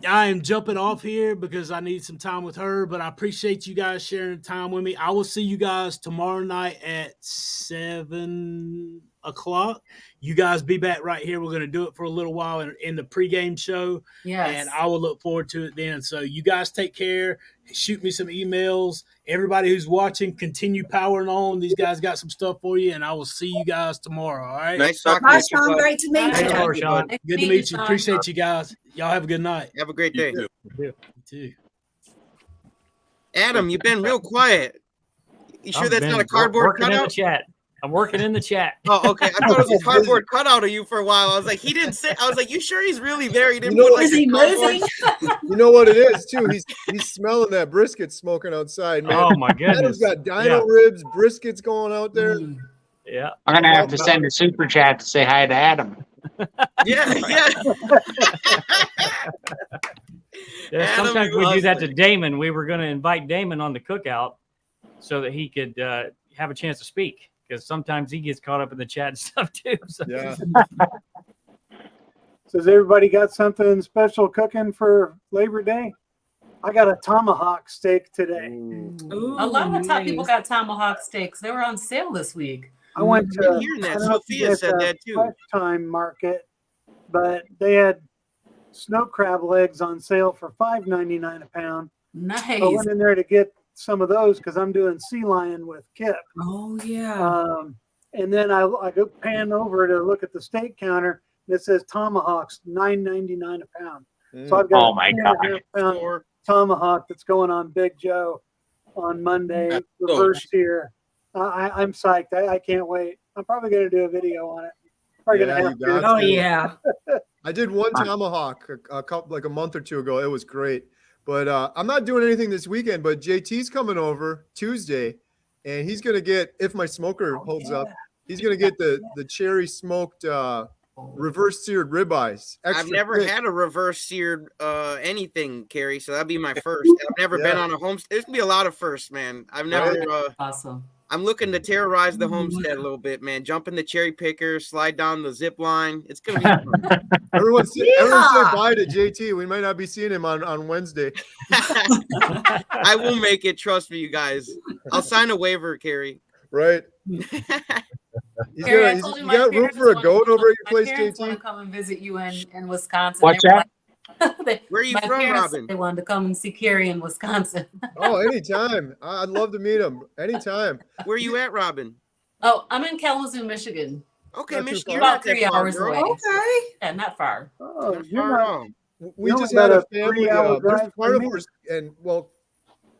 I am jumping off here because I need some time with her, but I appreciate you guys sharing time with me. I will see you guys tomorrow night at 7 o'clock. You guys be back right here. We're going to do it for a little while in the pregame show. Yes. And I will look forward to it then. So you guys take care. Shoot me some emails. Everybody who's watching, continue powering on. These guys got some stuff for you, and I will see you guys tomorrow. All right. Nice talking Bye, to you. Sean. Great to meet Hey, you. Sean. Good to meet you. Appreciate you guys. Y'all have a good night. Have a great day. You too. Adam, you've been real quiet. You sure that's not a cardboard working in the cutout? chat. I'm working in the chat. Oh, okay. I thought it was a cardboard cutout of you for a while. I was like, he didn't say. I was like, you sure he's really there? He didn't You know put what? like Is he a cardboard. moving? You know what it is, too? He's smelling that brisket smoking outside, man. Oh my goodness. Adam's got dino ribs, briskets going out there. Yeah. I'm going to have to send a super chat to say hi to Adam. Yeah. Yeah, Adam, sometimes you we do love that it. to Damon. We were going to invite Damon on the cookout so that he could have a chance to speak, because sometimes he gets caught up in the chat and stuff too. So. Yeah. So has everybody got something special cooking for Labor Day? I got a tomahawk steak today. A lot of the top people got tomahawk steaks. They were on sale this week. I went I've to been hearing that. I don't know if you Sophia guys said have that too. Fresh Time Market, but they had snow crab legs on sale for $5.99 a pound. Nice. I went in there to get some of those because I'm doing sea lion with Kip. Oh yeah. And then I go pan over to look at the steak counter, and it says tomahawks $9.99 a pound. So I've got Oh my God. a pound tomahawk that's going on Big Joe on Monday. That's Reversed here. I'm psyched. I can't wait. I'm probably going to do a video on it. Probably Yeah, going to have you to. got Oh yeah. I did one tomahawk a couple, like a month or two ago. It was great. But I'm not doing anything this weekend, but JT's coming over Tuesday, and he's going to get, if my smoker holds up, He's gonna get the cherry smoked reverse seared ribeyes. I've never had a reverse seared anything, Carrie, so that'd be my first. I've never been on a homestead. There's gonna be a lot of firsts, man. I've never. Awesome. I'm looking to terrorize the homestead a little bit, man. Jump in the cherry picker, slide down the zip line. It's gonna be fun. Everyone say bye to JT. We might not be seeing him on Wednesday. I will make it. Trust me, you guys. I'll sign a waiver, Carrie. Right. Carrie, You got room for a goat over at your place, JT? Want to come and visit you in Wisconsin. What's that? Where are you My from, parents Robin? They wanted to come and see Carrie in Wisconsin. Oh, anytime. I'd love to meet him. Anytime. Where are you at, Robin? Oh, I'm in Kalamazoo, Michigan. Okay, Not too Michigan. far. You're About not that 3 far, hours girl. away. Okay. Yeah, not far. Oh, Not you're far at not, all. We You're just about had a a family. 3-hour There's drive from me. carnivores and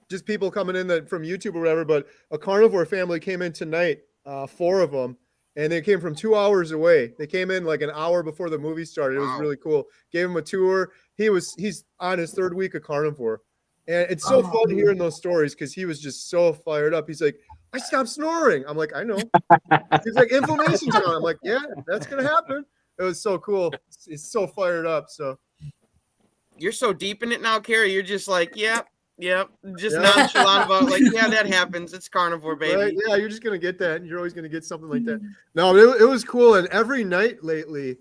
just people coming in from YouTube or whatever. But a carnivore family came in tonight, 4 of them, and they came from 2 hours away. They came in like an hour before the movie started. It was Wow. really cool. Gave him a tour. He's on his 3rd week of carnivore, and it's so fun hearing those stories because he was just so fired up. He's like, I stopped snoring. I'm like, I know. He's like, inflammation's gone. I'm like, yeah, that's gonna happen. It was so cool. He's so fired up. So You're so deep in it now, Carrie. You're just like, yep. Just Yeah. nonchalant about like, yeah, that happens. It's carnivore, baby. right? Yeah, you're just gonna get that. You're always gonna get something like that. No, it was cool. And every night lately,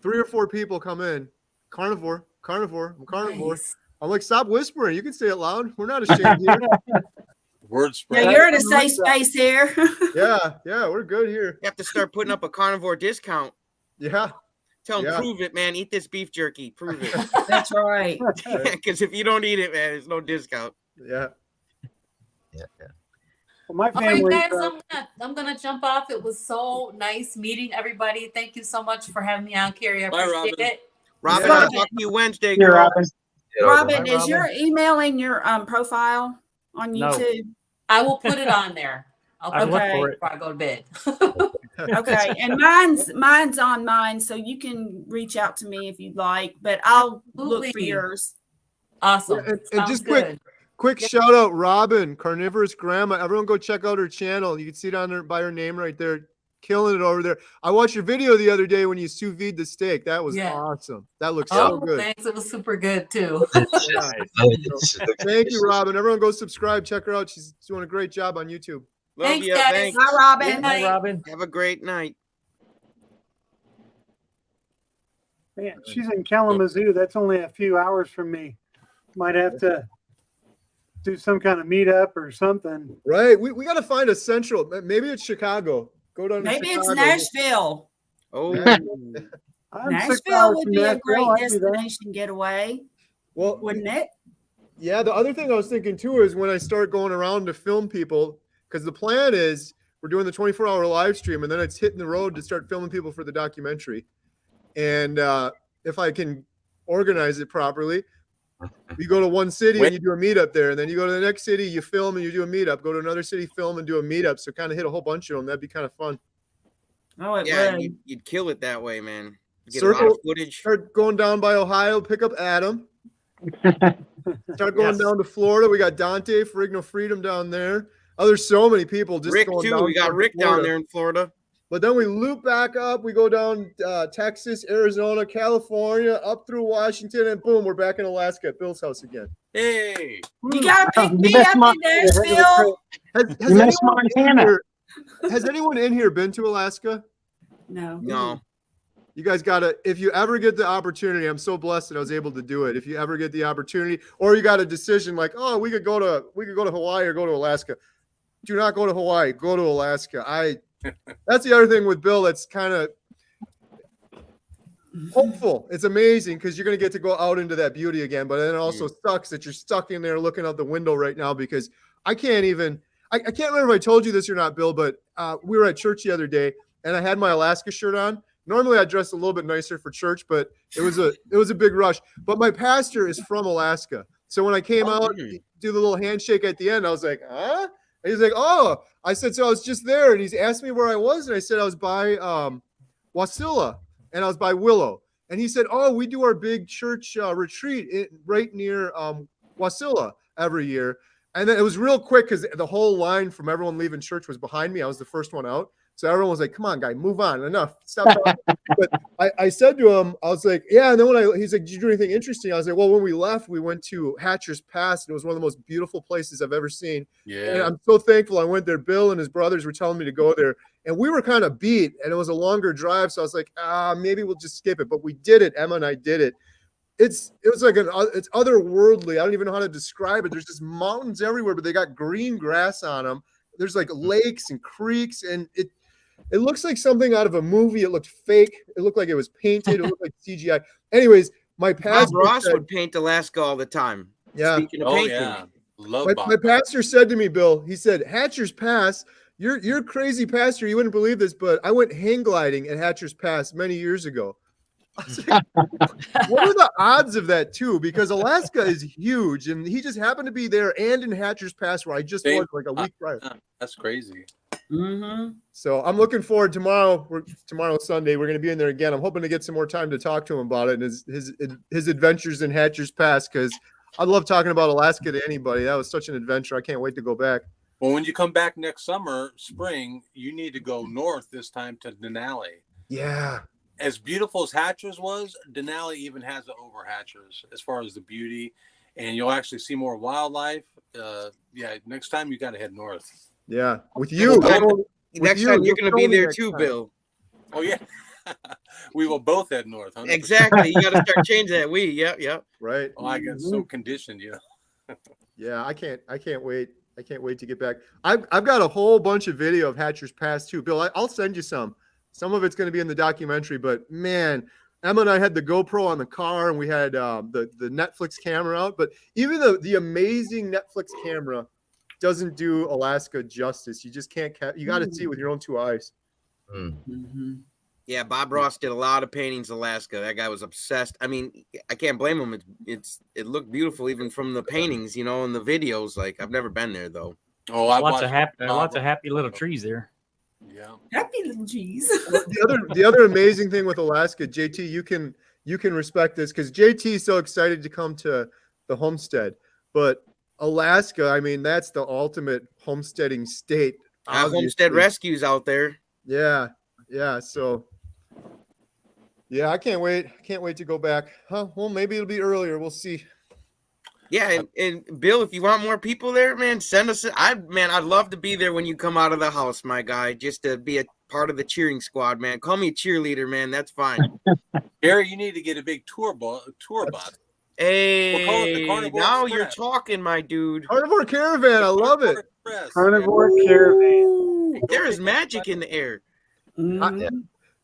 3 or 4 people come in. Carnivore. I'm carnivore. Nice. I'm like, stop whispering. You can say it loud. We're not ashamed here. Word Yeah, spread. you're in a safe space here. yeah, we're good here. You have to start putting up a carnivore discount. Yeah. Tell them, Yeah. prove it, man. Eat this beef jerky. Prove it. That's right. Because if you don't eat it, man, there's no discount. Yeah. Well, my All right, family. guys, I'm gonna jump off. It was so nice meeting everybody. Thank you so much for having me on, Carrie. I Bye, appreciate Robin. it. Robin, Yeah. I'll talk to you Wednesday, Here, girl. Robin. Robin, Bye, is your email in your profile on No. YouTube? I will put it on there. I'll I put look it Okay. for it. before I go to bed. Okay, and mine's on mine, so you can reach out to me if you'd like, but I'll look for Absolutely. yours. Awesome. Yeah, and Sounds just good. quick shout out, Robin, Carnivorous Grandma. Everyone go check out her channel. You can see it on there by her name right there. Killing it over there. I watched your video the other day when you sous vide the steak. That was Yeah. awesome. That looks so Oh, good. thanks. It was super good too. Thank you, Robin. Everyone go subscribe. Check her out. She's doing a great job on YouTube. Love Thanks, you. guys. Thanks. Bye, Robin. Good night. Hey, Robin. Have a great night. Man, she's in Kalamazoo. That's only a few hours from me. Might have to do some kind of meetup or something. Right. We got to find a central. Maybe it's Chicago. Go down to Maybe it's Chicago. Nashville. Oh, I'm 6 Nashville hours would from be a Nashville. great I'd do that. destination getaway, Well, wouldn't it? yeah, the other thing I was thinking too is when I start going around to film people, because the plan is we're doing the 24-hour live stream and then it's hitting the road to start filming people for the documentary. And if I can organize it properly, you go to one city and you do a meetup there, and then you go to the next city, you film and you do a meetup. Go to another city, film and do a meetup. So kind of hit a whole bunch of them. That'd be kind of fun. Oh, it yeah, would. you'd kill it that way, man. Get a lot Circle, of footage. start going down by Ohio, pick up Adam. Start going Yes. down to Florida. We got Dante, Ferrigno Freedom down there. Oh, there's so many people just Rick going too. down We got towards Rick down Florida. there in Florida. But then we loop back up. We go down Texas, Arizona, California, up through Washington, and boom, we're back in Alaska at Bill's house again. Hey, You gotta pick You me missed up my- in Nashville. Has You missed Montana. Has anyone in here been to Alaska? No. No. You guys gotta, if you ever get the opportunity, I'm so blessed that I was able to do it. If you ever get the opportunity, or you got a decision like, oh, we could go to Hawaii or go to Alaska. Do not go to Hawaii. Go to Alaska. That's the other thing with Bill. That's kind of hopeful. It's amazing because you're going to get to go out into that beauty again. But then it also sucks that you're stuck in there looking out the window right now because I can't remember if I told you this or not, Bill, but we were at church the other day and I had my Alaska shirt on. Normally I dress a little bit nicer for church, but it was a big rush. But my pastor is from Alaska. So when I came out, do the little handshake at the end, I was like, huh? And he's like, oh, I said, so I was just there. And he's asked me where I was. And I said, I was by Wasilla and I was by Willow. And he said, oh, we do our big church retreat right near Wasilla every year. And then it was real quick because the whole line from everyone leaving church was behind me. I was the first one out. So everyone was like, come on, guy, move on. Enough. Stop talking. But I said to him, I was like, yeah. And then he's like, did you do anything interesting? I was like, well, when we left, we went to Hatcher's Pass, and it was one of the most beautiful places I've ever seen. Yeah. And I'm so thankful I went there. Bill and his brothers were telling me to go there. And we were kind of beat, and it was a longer drive. So I was like, maybe we'll just skip it. But we did it. Emma and I did it. It was like it's otherworldly. I don't even know how to describe it. There's just mountains everywhere, but they got green grass on them. There's like lakes and creeks, and it looks like something out of a movie. It looked fake. It looked like it was painted. It looked like CGI. Anyways, my pastor Bob Ross would paint Alaska all the time. Yeah. Speaking of painting. Love Bob. My pastor said to me, Bill, he said, Hatcher's Pass, you're a crazy pastor. You wouldn't believe this, but I went hang gliding at Hatcher's Pass many years ago. I was like, what are the odds of that too? Because Alaska is huge, and he just happened to be there and in Hatcher's Pass, where I just was like a week prior. That's crazy. So I'm looking forward tomorrow. Tomorrow Sunday, we're going to be in there again. I'm hoping to get some more time to talk to him about it and his adventures in Hatcher's Pass, because I love talking about Alaska to anybody. That was such an adventure. I can't wait to go back. Well, when you come back next spring, you need to go north this time to Denali. Yeah. As beautiful as Hatcher's was, Denali even has the over Hatcher's as far as the beauty, and you'll actually see more wildlife. Next time you got to head north. Yeah, with you. Next time you're going to be there too, Bill. Oh yeah, we will both head north. 100%. Exactly. You got to start changing that. Yep. Right. Oh, I get so conditioned, Yeah, I can't wait. I can't wait to get back. I've got a whole bunch of video of Hatcher's Pass too, Bill. I'll send you some. Some of it's going to be in the documentary, but man, Emma and I had the GoPro on the car, and we had the Netflix camera out. But even the amazing Netflix camera doesn't do Alaska justice. You just can't. You got to see it with your own two eyes. Yeah, Bob Ross did a lot of paintings of Alaska. That guy was obsessed. I mean, I can't blame him. It looked beautiful even from the paintings, and the videos. Like, I've never been there though. Oh, lots of happy little trees there. Yeah. Happy little G's. The other amazing thing with Alaska, JT, you can respect this, because JT is so excited to come to the homestead. But Alaska, I mean, that's the ultimate homesteading state. Homestead rescues out there. Yeah. So yeah, I can't wait. To go back. Well, maybe it'll be earlier. We'll see. Yeah, and Bill, if you want more people there, man, send us. I'd love to be there when you come out of the house, my guy, just to be a part of the cheering squad, man. Call me a cheerleader, man. That's fine. Gary, you need to get a big tour bus. Hey, we'll call it the Carnivore now Express. You're talking, my dude. Carnivore Caravan, I love it. Express. Carnivore Caravan. There is magic in the air.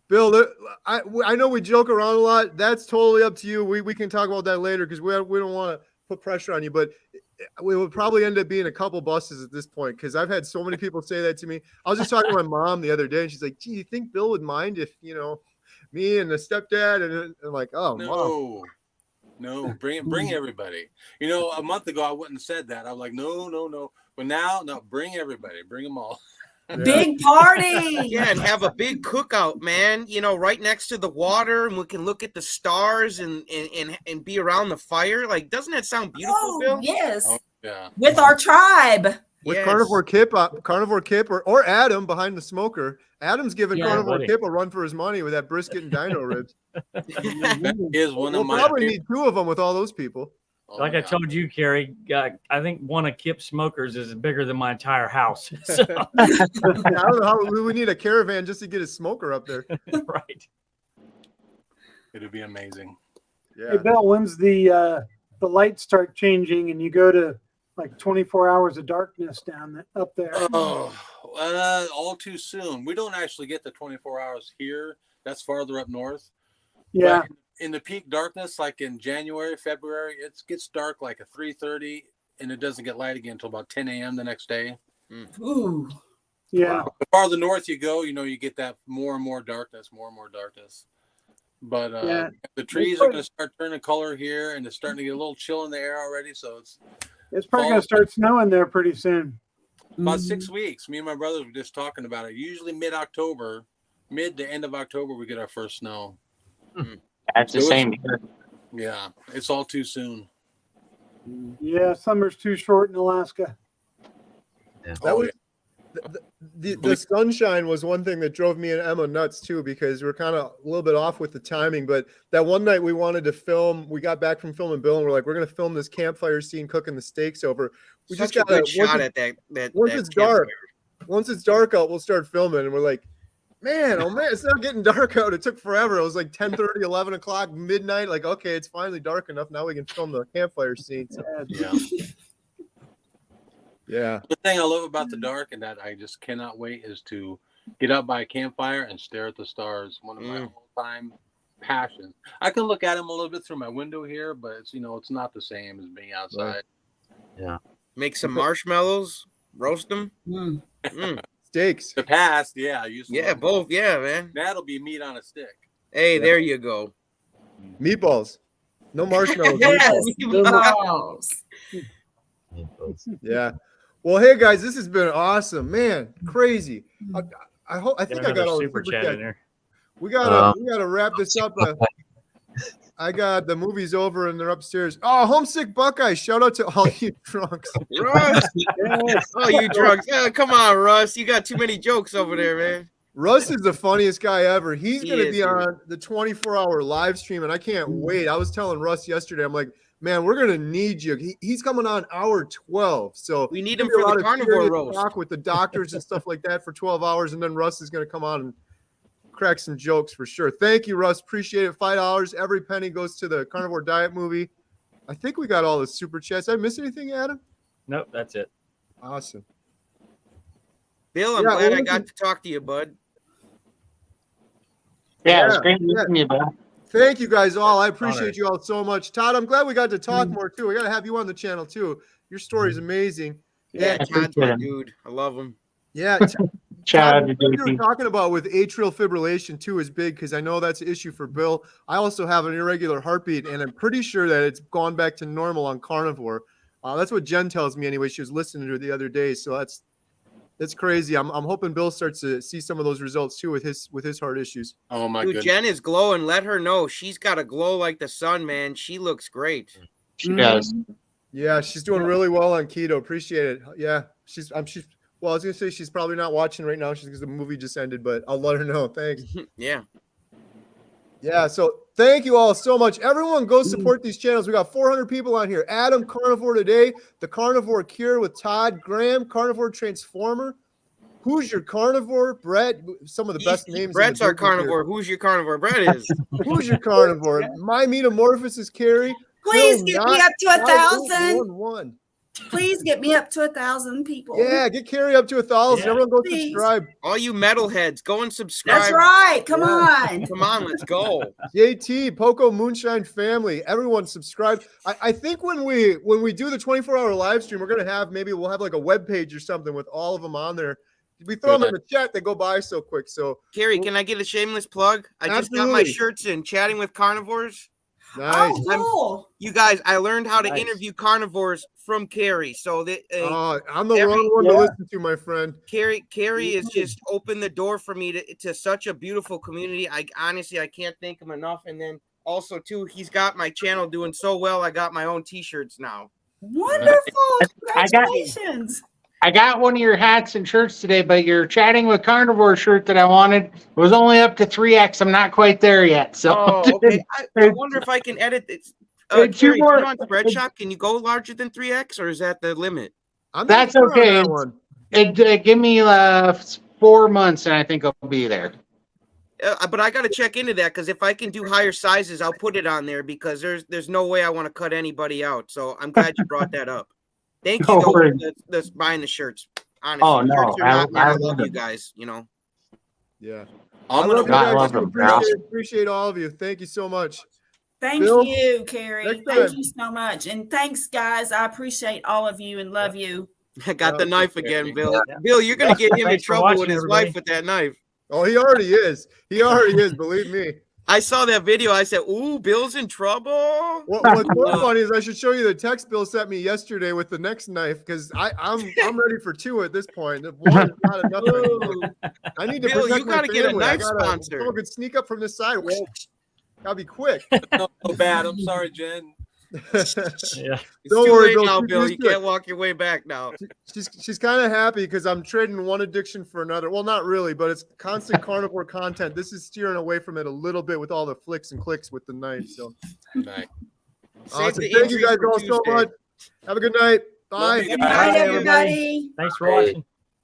Bill, I know we joke around a lot. That's totally up to you. We can talk about that later, because we don't want to put pressure on you, but we would probably end up being a couple buses at this point, because I've had so many people say that to me. I was just talking to my mom the other day, and she's like, gee, you think Bill would mind if me and the stepdad? And I'm like, oh, no. No, bring everybody. A month ago I wouldn't have said that. I was like, no. But now, no, bring everybody. Bring them all. Big party. Yeah, and have a big cookout, man. Right next to the water, and we can look at the stars and be around the fire. Like, doesn't that sound beautiful, Bill? Yes. Oh, yeah. With our tribe. With Yes. Carnivore Kip, or Adam behind the smoker. Adam's giving Carnivore buddy. Kip a run for his money with that brisket and dino ribs. That is one We'll of my probably need two of them with all those people. Like I told you, Carrie, I think one of Kip's smokers is bigger than my entire house. So, I don't know how we need a caravan just to get his smoker up there. right. It'd be amazing. Yeah. Hey, Bill, when's the lights start changing and you go to like 24 hours of darkness up there? Oh, all too soon. We don't actually get the 24 hours here. That's farther up north. Yeah. But in the peak darkness, like in January, February, it gets dark like at 3:30, and it doesn't get light again until about 10 a.m. the next day. Ooh. Yeah. The farther north you go, you get that more and more darkness. But the trees are going to start turning color here, and it's starting to get a little chill in the air already. So It's probably going to start snowing there pretty soon. about 6 weeks. Me and my brothers were just talking about it. Usually mid to end of October, we get our first snow. That's the same here. Yeah, it's all too soon. Yeah, summer's too short in Alaska. Yeah. That was The sunshine was one thing that drove me and Emma nuts too, because we're kind of a little bit off with the timing. But that one night we wanted to film, we got back from filming Bill, and we're like, we're gonna film this campfire scene cooking the steaks over. We Such just got a good shot at that. Once it's dark, once it's dark out, we'll start filming, and we're like, man, oh man, it's not getting dark out. It took forever. It was like 10:30, 11 o'clock, midnight. Like, okay, it's finally dark enough. Now we can film the campfire scene. So, Yeah. yeah. The thing I love about the dark and that I just cannot wait is to get out by a campfire and stare at the stars. One of my all-time passions. I can look at them a little bit through my window here, but it's it's not the same as being outside. Yeah. Make some marshmallows, roast them. Steaks. The past, yeah. I used to Yeah, love both. those. Yeah, man. That'll be meat on a stick. Hey, there you go. Meatballs. No marshmallows. Yes, meatballs. meatballs. Yeah. Well, hey guys, this has been awesome, man. Crazy. I hope. I think I got all the super chat in there. We gotta wrap this up. I got the movies over and they're upstairs. Oh, homesick Buckeye! Shout out to all you drunks. Russ. Oh, you drunks! Yeah, come on, Russ. You got too many jokes over there, man. Russ is the funniest guy ever. He's He going to is, be on the 24-hour live stream, and I can't wait. I was telling Russ yesterday, I'm like, man, we're going to need you. He's coming on hour 12. So we need him there'll be for a lot the of carnivore serious roast. talk with the doctors and stuff like that for 12 hours, and then Russ is going to come on and crack some jokes for sure. Thank you, Russ. Appreciate it. $5. Every penny goes to the Carnivore Diet movie. I think we got all the super chats. Did I miss anything, Adam? Nope, that's it. Awesome. Bill, I'm glad I got to talk to you, bud. Yeah, it's great meeting you, Bill. Thank you guys all. I appreciate you all so much. Todd, I'm glad we got to talk more too. We got to have you on the channel too. Your story is amazing. Yeah, And- Todd's my dude. I love him. Yeah. Chad, what you were talking about with atrial fibrillation too is big, because I know that's an issue for Bill. I also have an irregular heartbeat, and I'm pretty sure that it's gone back to normal on carnivore. That's what Jen tells me anyway. She was listening to her the other day, so that's crazy. I'm hoping Bill starts to see some of those results too with his heart issues. Oh my Dude, goodness. Jen is glowing. Let her know. She's got a glow like the sun, man. She looks great. She does. Yeah, she's doing really well on keto. Appreciate it. Yeah, she's well, I was gonna say she's probably not watching right now because the movie just ended, but I'll let her know. Thanks. Yeah. Yeah, so thank you all so much. Everyone go support these channels. We got 400 people on here. Adam, Carnivore Today, The Carnivore Cure with Todd, Graham, Carnivore Transformer. Who's Your Carnivore? Brett, some of the best names. Brett's our carnivore. Who's your carnivore? Brett is. Who's Your Carnivore? My Metamorphosis is Carrie. Please Bill get me up to 1,000. 111. Please get me up to 1,000 people. Yeah, get Carrie up to 1,000. Yeah. Everyone go Please. subscribe. All you metalheads, go and subscribe. That's right. Come on. Come on, let's go. JT, Poco Moonshine Family, everyone subscribe. I think when we do the 24-hour live stream, we're gonna have we'll have like a web page or something with all of them on there. We throw them in the chat, they go by so quick. So Carrie, can I get a shameless plug? I just got my Absolutely. shirts in Chatting with Carnivores. nice. Oh, cool. You guys, I learned how to Nice. interview carnivores from Carrie. So that I'm the every- wrong one to listen to, my friend. Carrie has just opened the door for me to such a beautiful community. I honestly can't thank him enough. And then also too, he's got my channel doing so well. I got my own t-shirts now. Wonderful. I got- Congratulations. I got one of your hats and shirts today, but your Chatting with Carnivore shirt that I wanted was only up to 3X. I'm not quite there yet. So Oh, okay. I wonder if I can edit this. Two Carrie, more- you on Spreadshop, can you go larger than 3X, or is that the limit? I'm not That's sure on okay. that one. give me 4 months and I think I'll be there. But I got to check into that, because if I can do higher sizes, I'll put it on there, because there's no way I want to cut anybody out. So I'm glad you brought that up. Thank you No though, for worries. the buying the shirts. Honestly, Oh, no, shirts are not, man, I I love love you them. guys. You know. Yeah. I'm I gonna love you I guys. love them. Appreciate all of you. Thank you so much. Thank Bill, you, Carrie. next Thank time. you so much. And thanks, guys. I appreciate all of you and love you. I got the Yeah, knife okay. again, Bill. Bill, you're gonna get him in Thanks for trouble watching, with his everybody. wife with that knife. Oh, he already is. He already is. Believe me. I saw that video. I said, "Ooh, Bill's in trouble." What's more funny is I should show you the text Bill sent me yesterday with the next knife, because I'm ready for 2 at this point. One is not enough anymore. I need to Bill, protect you my gotta get a family. knife sponsor. Someone could sneak up from this side. Gotta be quick. so bad. I'm sorry, Jen. Yeah. It's Don't too worry, late Bill. now, Keep Bill. used You to it. can't walk your way back now. She's kind of happy because I'm trading one addiction for another. Well, not really, but it's constant carnivore content. This is steering away from it a little bit with all the flicks and clicks with the knife. So Nice. Save awesome. the Thank you injuries guys for all so Tuesday. much. Have a good night. Love Bye. you Good guys. night, Bye, everybody. everybody. Thanks for Hey. watching.